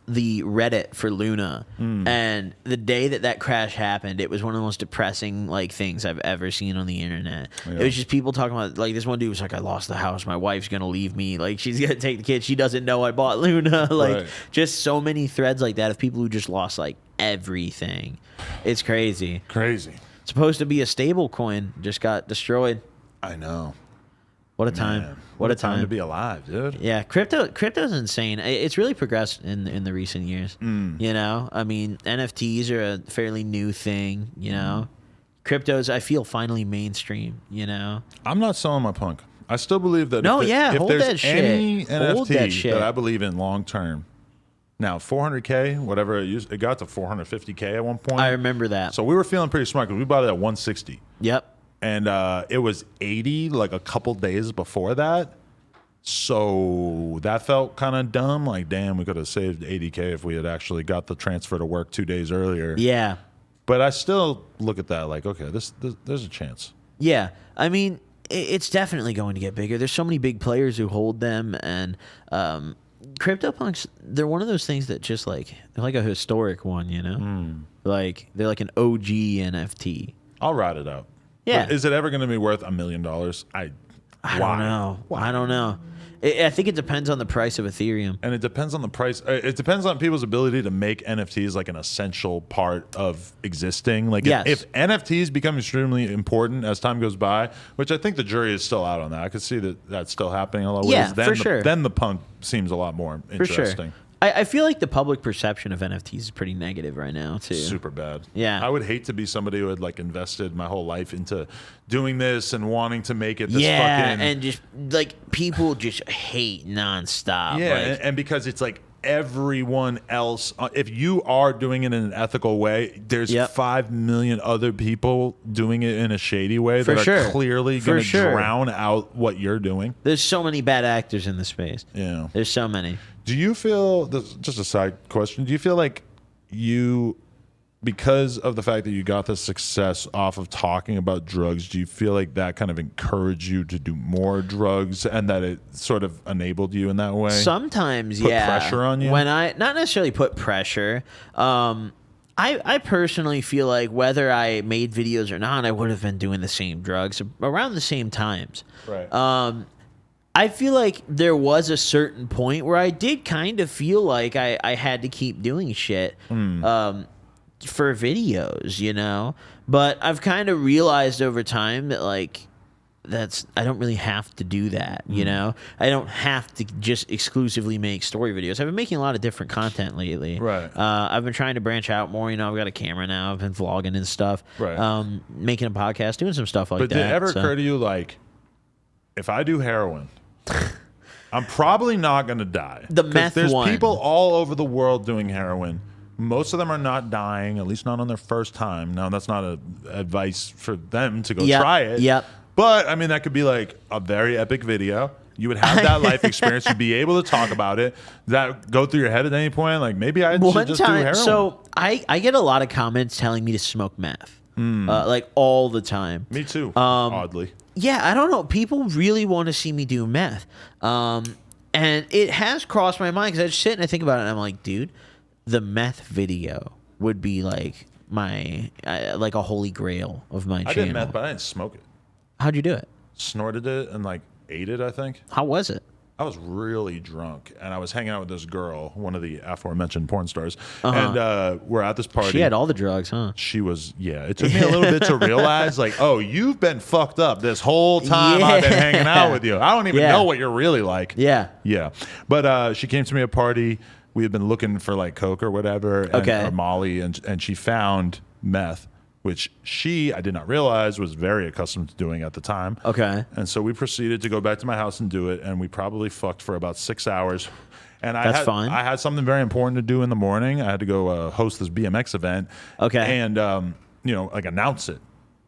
the Reddit for Luna, and the day that crash happened, it was one of the most depressing like things I've ever seen on the internet. It was just people talking about, like, this one dude was like, I lost the house, my wife's gonna leave me, like she's gonna take the kid, she doesn't know I bought Luna. Like just so many threads like that of people who just lost like everything. It's crazy. It's supposed to be a stable coin, just got destroyed. I know. What a time. What a time to be alive, dude. Yeah, crypto's insane. It's really progressed in the recent years. You know, I mean, NFTs are a fairly new thing, you know. Crypto's, I feel, finally mainstream, you know. I'm not selling my punk. I still believe that if there's any NFT that I believe in long term, now 400K, whatever it got to 450K at one point. I remember that. So we were feeling pretty smart because we bought it at 160. Yep. And it was 80 like a couple days before that. So that felt kind of dumb. Like, damn, we could have saved 80K if we had actually got the transfer to work 2 days earlier. Yeah. But I still look at that like, okay, there's a chance. Yeah. I mean, it's definitely going to get bigger. There's so many big players who hold them. And CryptoPunks, they're one of those things that just like, they're like a historic one, you know? Like, they're like an OG NFT. I'll ride it out. Yeah. But is it ever going to be worth $1 million? I don't know. Why? I don't know. I think it depends on the price of Ethereum. And it depends on the price. It depends on people's ability to make NFTs like an essential part of existing. Like if NFTs become extremely important as time goes by, which I think the jury is still out on that. I could see that that's still happening in a lot of ways. Then for sure. Then the punk seems a lot more interesting. For sure. I feel like the public perception of NFTs is pretty negative right now too. Super bad. Yeah. I would hate to be somebody who had like invested my whole life into doing this and wanting to make it this fucking... and just like people just hate nonstop. Yeah, like, and because it's like everyone else, if you are doing it in an ethical way, there's 5 million other people doing it in a shady way that are clearly going to drown out what you're doing. There's so many bad actors in the space. Yeah. There's so many. Do you feel, just a side question, do you feel like you, because of the fact that you got the success off of talking about drugs, do you feel like that kind of encouraged you to do more drugs and that it sort of enabled you in that way? Sometimes, put pressure on you? When not necessarily put pressure. I personally feel like whether I made videos or not, I would have been doing the same drugs around the same times. Right. I feel like there was a certain point where I did kind of feel like I had to keep doing shit for videos, you know? But I've kind of realized over time that, like, I don't really have to do that, you know? I don't have to just exclusively make story videos. I've been making a lot of different content lately. Right. I've been trying to branch out more, you know? I've got a camera now. I've been vlogging and stuff. Right. Making a podcast, doing some stuff like that. But did it ever occur to you, like, if I do heroin... I'm probably not going to die. The meth there's one. people all over the world doing heroin. Most of them are not dying, at least not on their first time. Now, that's not advice for them to go try it. Yep. But, I mean, that could be like a very epic video. You would have that life experience. You'd be able to talk about it. That go through your head at any point? Like, maybe I should just do heroin. So, I get a lot of comments telling me to smoke meth. Like, all the time. Me too, oddly. Yeah, I don't know. People really want to see me do meth. And it has crossed my mind because I just sit and I think about it and I'm like, dude, the meth video would be like like a holy grail of my channel. I did meth, but I didn't smoke it. How'd you do it? Snorted it and like ate it, I think. How was it? I was really drunk, and I was hanging out with this girl, one of the aforementioned porn stars, and we're at this party. She had all the drugs, huh? She was, it took me a little bit to realize, like, oh, you've been fucked up this whole time I've been hanging out with you. I don't even know what you're really like. Yeah. Yeah. But she came to me at a party. We had been looking for, like, coke or whatever, or Molly, and she found meth, which I did not realize was very accustomed to doing at the time. Okay. And so we proceeded to go back to my house and do it, and we probably fucked for about 6 hours. And That's fine. I had something very important to do in the morning. I had to go host this BMX event. Okay. And, like announce it.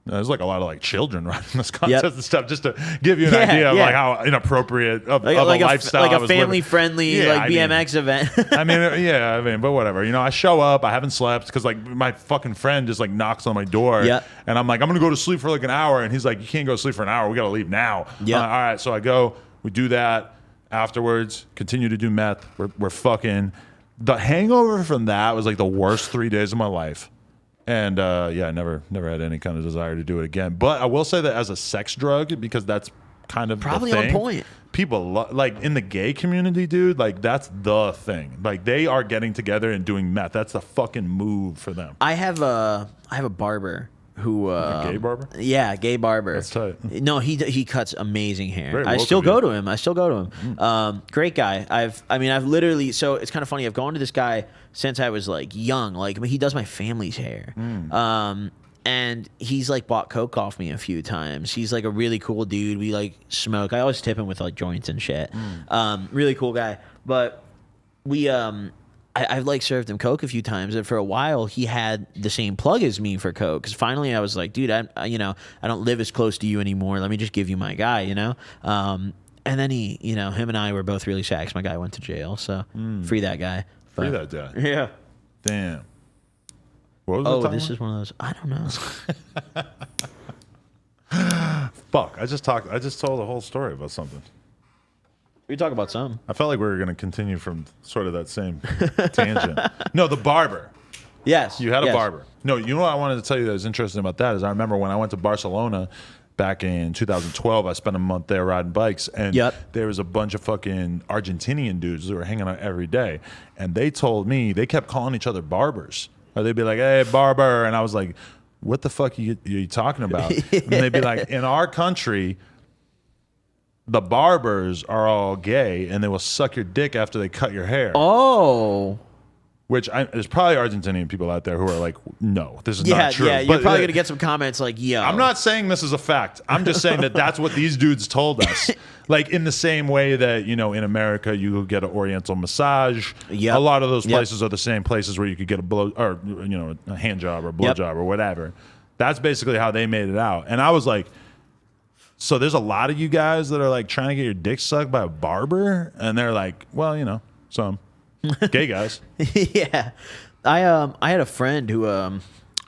There's like a lot of like children running this contest and stuff, just to give you an idea of like how inappropriate of a lifestyle, like a family friendly BMX event. I mean, but whatever. You know, I show up, I haven't slept because like my fucking friend just like knocks on my door, and I'm like, I'm gonna go to sleep for like an hour, and he's like, you can't go to sleep for an hour. We gotta leave now. Yeah. All right, so I go. We do that. Afterwards, continue to do meth. We're fucking. The hangover from that was like the worst 3 days of my life. And I never had any kind of desire to do it again. But I will say that as a sex drug, because that's kind of probably the thing, on point. People like in the gay community, dude. Like that's the thing. Like they are getting together and doing meth. That's the fucking move for them. I have a barber who a gay barber. Yeah, gay barber. That's tight. No, he cuts amazing hair. Very I still go to him. Great guy. I've literally. So it's kind of funny. I've gone to this guy since I was like young. Like I mean, he does my family's hair. And he's like bought coke off me a few times. He's like a really cool dude. We like smoke. I always tip him with like joints and shit. Really cool guy. But we I've like served him coke a few times, and for a while he had the same plug as me for coke. Because finally I was like, dude, I don't live as close to you anymore. Let me just give you my guy, you know. And then him and I were both really sad 'cause my guy went to jail. So free that guy. Free that guy. Yeah. Damn. What was this is one of those. I don't know. Fuck! I just told a whole story about something. We talk about some. I felt like we were going to continue from sort of that same tangent. No, the barber. Yes. You had a barber. No, you know what I wanted to tell you that was interesting about that is I remember when I went to Barcelona back in 2012. I spent a month there riding bikes, and there was a bunch of fucking Argentinian dudes that were hanging out every day. And they told me they kept calling each other barbers. Or they'd be like, "Hey, barber," and I was like, "What the fuck are you talking about?" And they'd be like, "In our country, the barbers are all gay, and they will suck your dick after they cut your hair." Oh. There's probably Argentinian people out there who are like, "No, this is not true." Yeah, you're probably gonna get some comments like, "Yo." I'm not saying this is a fact. I'm just saying that that's what these dudes told us. Like in the same way that, in America you could get an oriental massage. A lot of those places are the same places where you could get a blow or a hand job or a blow job or whatever. That's basically how they made it out. And I was like, so there's a lot of you guys that are like trying to get your dick sucked by a barber, and they're like, well, some gay guys. Yeah, I had a friend who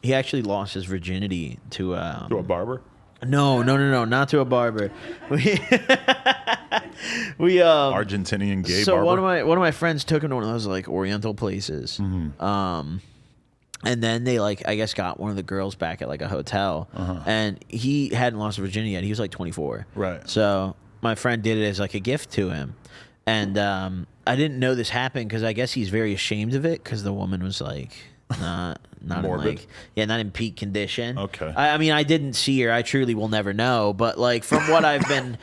he actually lost his virginity to a barber. No, not to a barber. We Argentinian gay so barber. one of my friends took him to one of those like oriental places. And then they I guess got one of the girls back at like a hotel, and he hadn't lost his virginity yet. He was like 24. Right. So my friend did it as like a gift to him, and I didn't know this happened because I guess he's very ashamed of it because the woman was like not morbid. not in peak condition. Okay. I mean, I didn't see her. I truly will never know. But like from what I've been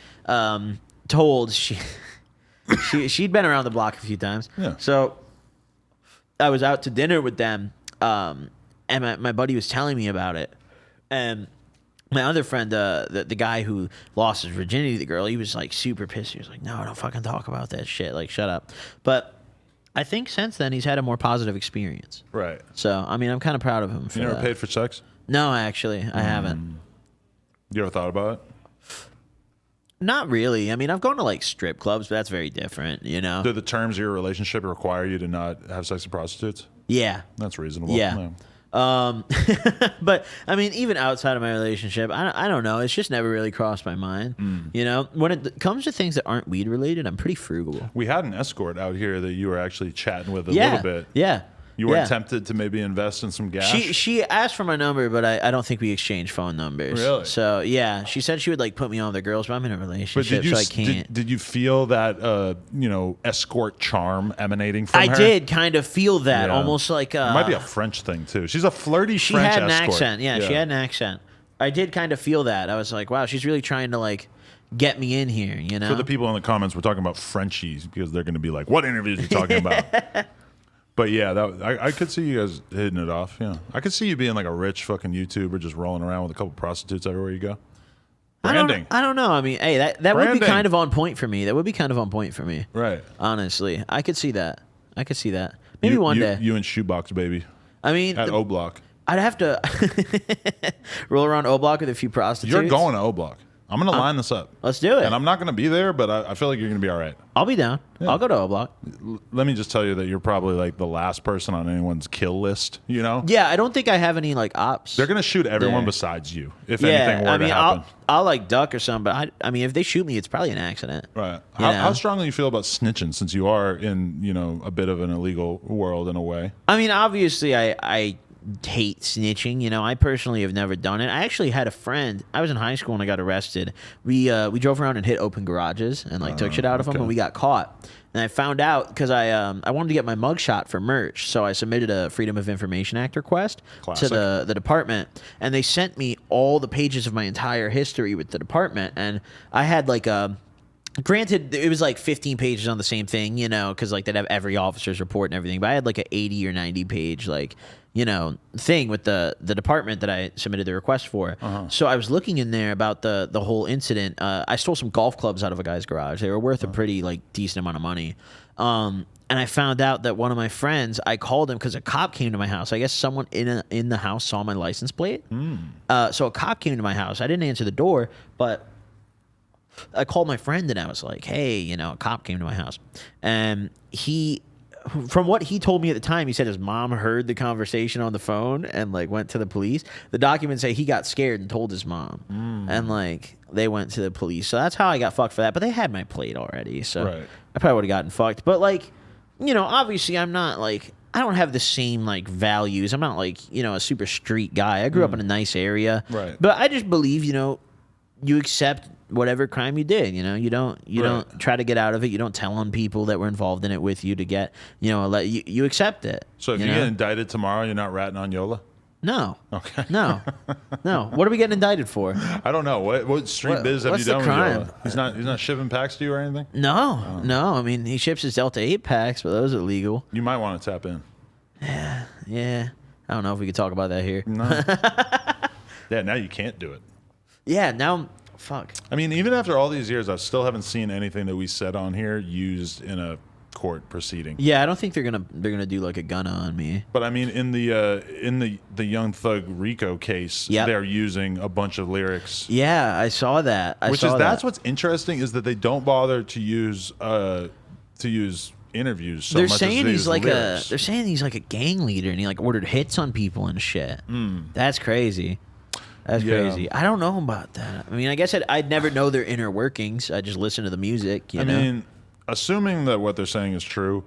told, she'd been around the block a few times. Yeah. So I was out to dinner with them. And my buddy was telling me about it, and my other friend, the guy who lost his virginity to the girl, he was like super pissed. He was like, "No, don't fucking talk about that shit. Like, shut up." But I think since then he's had a more positive experience. Right. So I mean, I'm kind of proud of him. For You never that. paid for sex? No, actually, I haven't. You ever thought about it? Not really. I mean, I've gone to like strip clubs, but that's very different. Do the terms of your relationship require you to not have sex with prostitutes? Yeah. That's reasonable. Yeah. But I mean, even outside of my relationship, I don't know. It's just never really crossed my mind. When it comes to things that aren't weed related, I'm pretty frugal. We had an escort out here that you were actually chatting with a little bit. Yeah. You weren't tempted to maybe invest in some gas? She asked for my number, but I don't think we exchanged phone numbers. Really? So yeah, she said she would like put me on with the girls, but I'm in a relationship, so I can't. Did you feel that escort charm emanating from her? I did kind of feel that, almost like it might be a French thing too. She's a flirty French escort. She had an accent. Yeah, she had an accent. I did kind of feel that. I was like, wow, she's really trying to like get me in here. For the people in the comments, we're talking about Frenchies because they're going to be like, "What interviews are you talking about?" But yeah, I could see you guys hitting it off. Yeah, I could see you being like a rich fucking YouTuber, just rolling around with a couple prostitutes everywhere you go. Branding. I don't know. I mean, hey, that would be kind of on point for me. That would be kind of on point for me. Right. Honestly, I could see that. Maybe one day. You and Shoebox Baby. I mean, at O Block. I'd have to roll around O Block with a few prostitutes. You're going to O Block. I'm going to line this up. Let's do it. And I'm not going to be there, but I feel like you're going to be all right. I'll be down. Yeah. I'll go to O Block. Let me just tell you that you're probably like the last person on anyone's kill list, Yeah, I don't think I have any like ops. They're going to shoot everyone besides you if anything were to happen. I'll like duck or something, but I mean, if they shoot me, it's probably an accident. Right. How strongly do you feel about snitching since you are in, a bit of an illegal world in a way? I mean, obviously, I hate snitching. I personally have never done it. I actually had a friend. I was in high school and I got arrested. We drove around and hit open garages and like took shit out of them, and we got caught. And I found out because I wanted to get my mugshot for merch, so I submitted a Freedom of Information Act request to the department, and they sent me all the pages of my entire history with the department, and I had like a. Granted, it was like 15 pages on the same thing, because like they'd have every officer's report and everything. But I had like an 80 or 90 page thing with the department that I submitted the request for. So I was looking in there about the whole incident. I stole some golf clubs out of a guy's garage. They were worth a pretty like decent amount of money. And I found out that one of my friends, I called him because a cop came to my house. I guess someone in the house saw my license plate. So a cop came to my house. I didn't answer the door, but I called my friend and I was like, hey, a cop came to my house. And from what he told me at the time, he said his mom heard the conversation on the phone and like went to the police. The documents say he got scared and told his mom. And like they went to the police. So that's how I got fucked for that. But they had my plate already. So I probably would have gotten fucked. But like, obviously I'm not like, I don't have the same like values. I'm not like, a super street guy. I grew up in a nice area. Right. But I just believe, you accept whatever crime you did. You know, you don't try to get out of it. You don't tell on people that were involved in it with you to get, you accept it. So if you get indicted tomorrow, you're not ratting on Yola? No. Okay. No. What are we getting indicted for? I don't know. What street biz have you done with Yola? He's not shipping packs to you or anything? No. No. I mean, he ships his Delta 8 packs, but those are legal. You might want to tap in. Yeah. I don't know if we could talk about that here. No. Yeah, now you can't do it. Yeah, now, fuck. I mean, even after all these years, I still haven't seen anything that we said on here used in a court proceeding. Yeah, I don't think they're gonna do like a gun on me. But I mean, in the Young Thug Rico case, they're using a bunch of lyrics. Yeah, I saw that. That's what's interesting is that they don't bother to use interviews so much as they use lyrics. They're saying he's like a gang leader and he like ordered hits on people and shit. That's crazy. That's crazy. I don't know about that. I mean, I guess I'd never know their inner workings. I just listen to the music. I mean, assuming that what they're saying is true,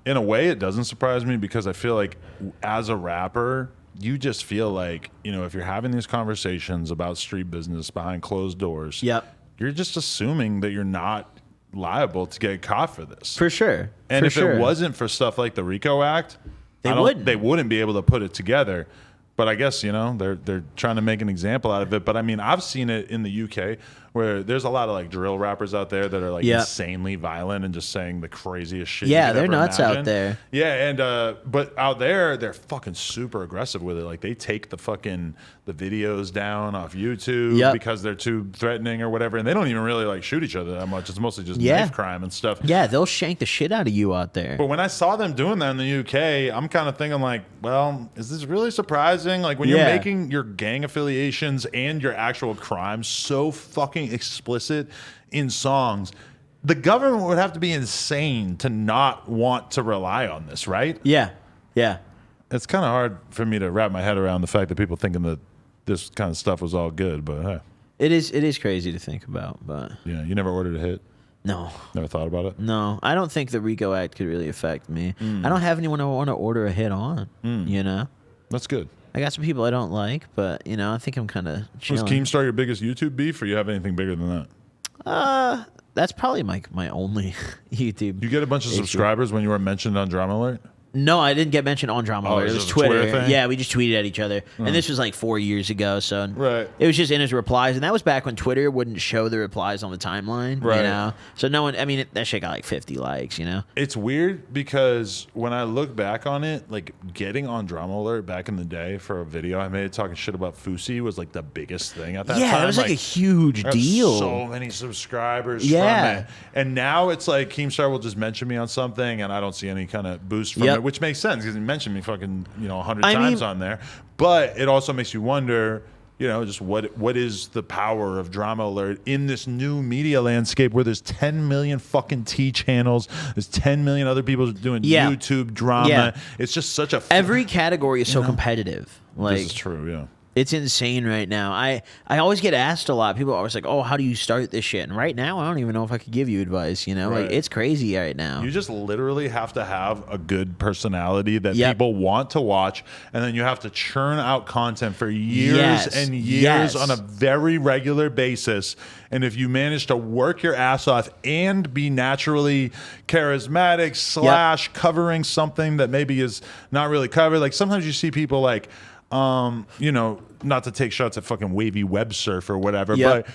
in a way, it doesn't surprise me because I feel like as a rapper, you just feel like, if you're having these conversations about street business behind closed doors, you're just assuming that you're not liable to get caught for this. For sure. And if it wasn't for stuff like the RICO Act, they wouldn't be able to put it together. But I guess, they're trying to make an example out of it. But I mean, I've seen it in the UK where there's a lot of like drill rappers out there that are like insanely violent and just saying the craziest shit. Yeah, they're nuts out there. Yeah, and but out there they're fucking super aggressive with it. Like they take the videos down off YouTube because they're too threatening or whatever, and they don't even really like shoot each other that much. It's mostly just knife crime and stuff. Yeah, they'll shank the shit out of you out there. But when I saw them doing that in the UK, I'm kind of thinking like, well, is this really surprising? Like when you're making your gang affiliations and your actual crimes so fucking explicit in songs, the government would have to be insane to not want to rely on this, right? Yeah. It's kind of hard for me to wrap my head around the fact that people thinking that this kind of stuff was all good, but hey. It is crazy to think about, but yeah, you never ordered a hit? No. Never thought about it? No, I don't think the RICO Act could really affect me. I don't have anyone I want to order a hit on, That's good. I got some people I don't like, but, I think I'm kind of chilling. Was Keemstar your biggest YouTube beef, or you have anything bigger than that? That's probably my only YouTube. You get a bunch of subscribers when you were mentioned on Drama Alert? No, I didn't get mentioned on Drama Alert. It was Twitter. Thing? Yeah, we just tweeted at each other. And this was like 4 years ago, so it was just in his replies. And that was back when Twitter wouldn't show the replies on the timeline, So no one, that shit got like 50 likes, It's weird because when I look back on it, like getting on Drama Alert back in the day for a video I made talking shit about Fousey was like the biggest thing at that time. Yeah, it was like a huge deal. So many subscribers from it. And now it's like Keemstar will just mention me on something and I don't see any kind of boost from it. Which makes sense because he mentioned me fucking 100 times on there, but it also makes you wonder, just what is the power of Drama Alert in this new media landscape where there's 10 million fucking T channels, there's 10 million other people doing YouTube drama. It's just such a every category is so competitive. Like this is true, yeah. It's insane right now. I always get asked a lot. People are always like, "Oh, how do you start this shit?" And right now, I don't even know if I could give you advice. Like it's crazy right now. You just literally have to have a good personality that people want to watch, and then you have to churn out content for years and years on a very regular basis. And if you manage to work your ass off and be naturally charismatic / covering something that maybe is not really covered, like sometimes you see people like. Not to take shots at fucking Wavy Web Surf or whatever, but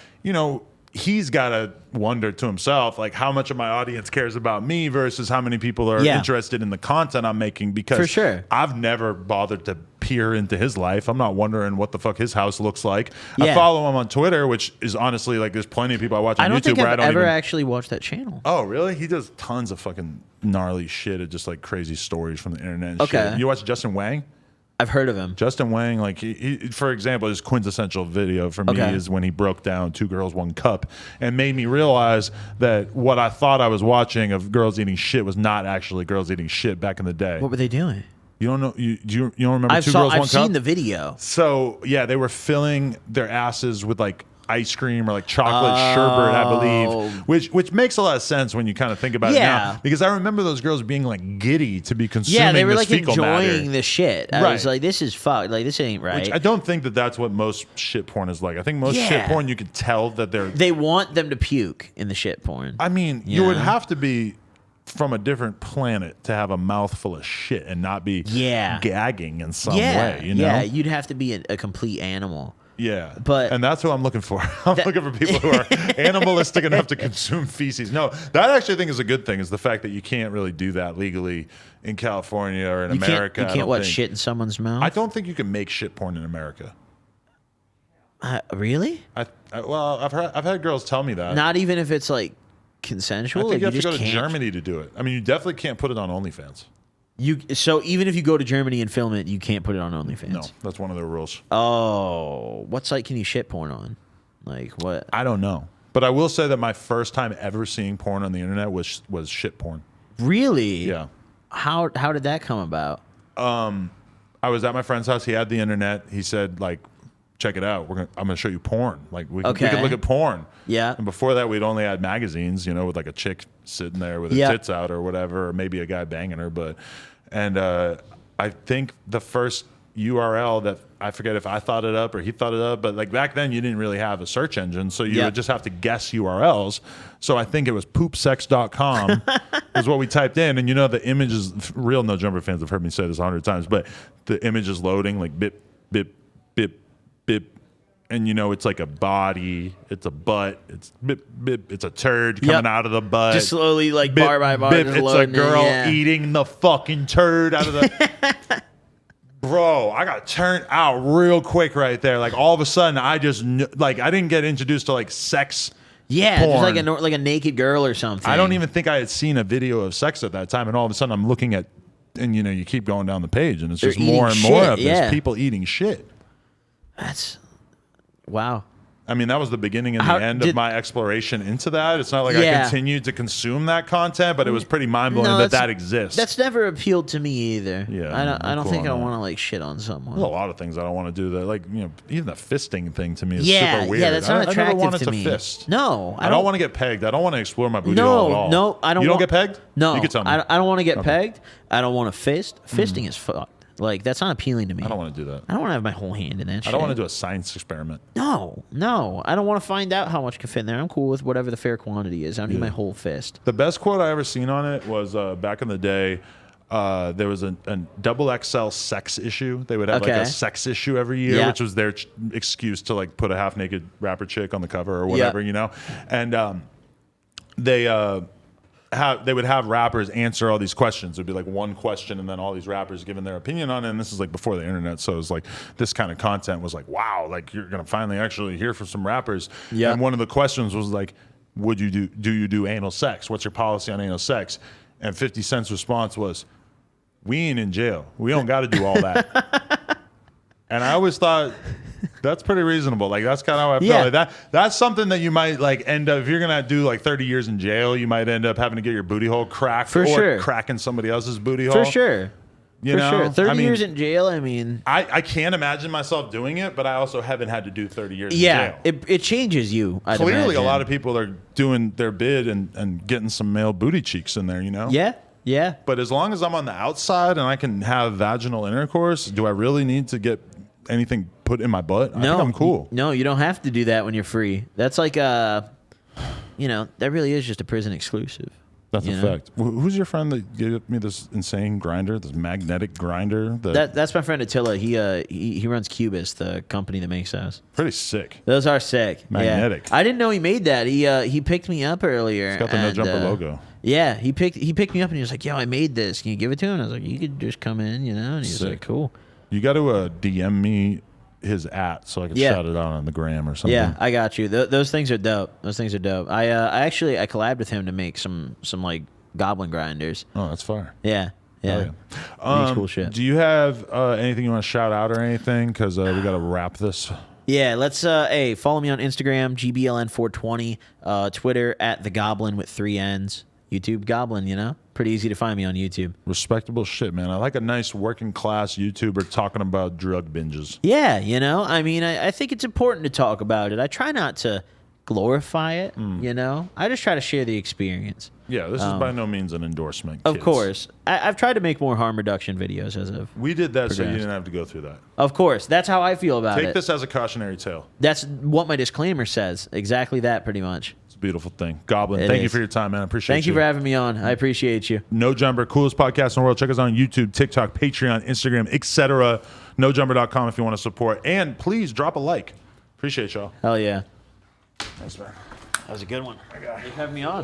he's got to wonder to himself, like, how much of my audience cares about me versus how many people are interested in the content I'm making. Because for sure. I've never bothered to peer into his life. I'm not wondering what the fuck his house looks like. I follow him on Twitter, which is honestly like there's plenty of people I watch on YouTube. I don't think where I've ever actually watched that channel. Oh, really? He does tons of fucking gnarly shit of just like crazy stories from the internet and shit. You watch Justin Wang? I've heard of him. Justin Wang, like he, for example, his quintessential video for me is when he broke down 2 Girls, 1 Cup and made me realize that what I thought I was watching of girls eating shit was not actually girls eating shit back in the day. What were they doing? You don't know? You don't remember 2 Girls, 1 Cup? I've seen the video. So yeah, they were filling their asses with like ice cream or like chocolate sherbet, I believe, which makes a lot of sense when you kind of think about it now. Because I remember those girls being like giddy to be consuming. Yeah, they were this like fecal enjoying matter. the shit. I was like, this is fucked. Like this ain't right. Which I don't think that that's what most shit porn is like. I think most shit porn you could tell that they want them to puke in the shit porn. I mean, you would have to be from a different planet to have a mouthful of shit and not be gagging in some way, you know? Yeah, you'd have to be a complete animal. Yeah, and that's what I'm looking for. I'm looking for people who are animalistic enough to consume feces. No, that I actually think is a good thing, is the fact that you can't really do that legally in California or in America. You can't shit in someone's mouth? I don't think you can make shit porn in America. Really? I've had girls tell me that. Not even if it's like consensual? I think you have to go to can't... Germany to do it. I mean, you definitely can't put it on OnlyFans. So even if you go to Germany and film it, you can't put it on OnlyFans? No, that's one of their rules. Oh, what site can you shit porn on? Like what? I don't know. But I will say that my first time ever seeing porn on the internet was shit porn. Really? Yeah. How did that come about? I was at my friend's house. He had the internet. He said, like, check it out. I'm gonna show you porn. Like we could look at porn. Yeah. And before that, we'd only had magazines, with like a chick sitting there with her tits out or whatever, or maybe a guy banging her. I think the first URL that, I forget if I thought it up or he thought it up, but like back then you didn't really have a search engine, so you would just have to guess URLs. So I think it was poopsex.com is what we typed in, and the image is real. No Jumper fans have heard me say this 100 times, but the image is loading like bip, bip, bip, bip, and it's like a body, it's a butt, it's bip, bip, it's a turd coming out of the butt. Just slowly, like bip, bar by bar. Bip, it's a girl eating the fucking turd out of the... Bro, I got turned out real quick right there. Like all of a sudden, I just I didn't get introduced to like sex. Yeah, porn. just like a naked girl or something. I don't even think I had seen a video of sex at that time, and all of a sudden I'm looking at, and you keep going down the page, and it's just more and more of this people eating shit. That's wow. I mean, that was the beginning and the end of my exploration into that. It's not like I continued to consume that content, but it was pretty mind-blowing that exists. That's never appealed to me either. Yeah, I don't think I want to like shit on someone. There's a lot of things I don't want to do that. Like, even the fisting thing to me is super weird. Yeah, that's not attractive I never wanted to me. Fist. No, I don't want to get pegged. I don't want to explore my booty hole at all. No, I don't. You don't get pegged? No. You can tell me. I don't want to get pegged. I don't want to fist. Fisting is fucked. Like, that's not appealing to me. I don't want to do that. I don't want to have my whole hand in that shit. I don't want to do a science experiment. No. I don't want to find out how much can fit in there. I'm cool with whatever the fair quantity is. I don't need my whole fist. The best quote I ever seen on it was back in the day, there was a double XL sex issue. They would have like a sex issue every year, which was their excuse to like put a half naked rapper chick on the cover or whatever, And they would have rappers answer all these questions. It would be like one question and then all these rappers giving their opinion on it. And this is like before the internet. So it was like this kind of content was like, wow, like you're going to finally actually hear from some rappers. Yeah. And one of the questions was like, do you do anal sex? What's your policy on anal sex? And 50 Cent's response was, we ain't in jail. We don't got to do all that. And I always thought, that's pretty reasonable. Like that's kind of how I felt. Like that's something that you might like end up, if you're gonna do like 30 years in jail, you might end up having to get your booty hole cracked or cracking somebody else's booty hole. For sure. You know? 30 years in jail, I mean, I can't imagine myself doing it, but I also haven't had to do 30 years in jail. It changes you. Clearly a lot of people are doing their bid and getting some male booty cheeks in there, Yeah. But as long as I'm on the outside and I can have vaginal intercourse, do I really need to get anything put in my butt? I think I'm cool. No, you don't have to do that when you're free. That's like that really is just a prison exclusive. That's a fact. Who's your friend that gave me this insane grinder, this magnetic grinder? That's my friend Attila. He runs Cubis, the company that makes those. Pretty sick. Those are sick. Magnetic. Yeah. I didn't know he made that. He picked me up earlier. It's got the No Jumper logo. Yeah, he picked me up and he was like, "Yo, I made this. Can you give it to him?" And I was like, "You could just come in, And he was like, "Cool." You got to DM me his so I can shout it out on the gram or something. Yeah, I got you. Those things are dope. I collabed with him to make some like Goblin grinders. Oh, that's fire. Yeah. Cool shit. Do you have anything you want to shout out or anything? Because we got to wrap this. Yeah, let's follow me on Instagram, GBLN420, Twitter @the Goblin with 3 N's. YouTube Goblin, you know? Pretty easy to find me on YouTube. Respectable shit, man. I like a nice working class YouTuber talking about drug binges. Yeah, you know? I mean, I think it's important to talk about it. I try not to glorify it, you know? I just try to share the experience. Yeah, this is by no means an endorsement. Of kids. course. I've tried to make more harm reduction videos as of. We did that so you progressed. didn't have to go through that. Of course. That's how I feel about Take it. this as a cautionary tale. That's what my disclaimer says. Exactly that, pretty much. It's a beautiful thing. Goblin, It thank you is. for your time, man. I appreciate Thank you for having me on. I appreciate you. No Jumper, coolest podcast in the world. Check us out on YouTube, TikTok, Patreon, Instagram, etc. NoJumper.com if you want to support. And please drop a like. Appreciate y'all. Hell yeah. Thanks, man. That was a good one. Thanks for having me on.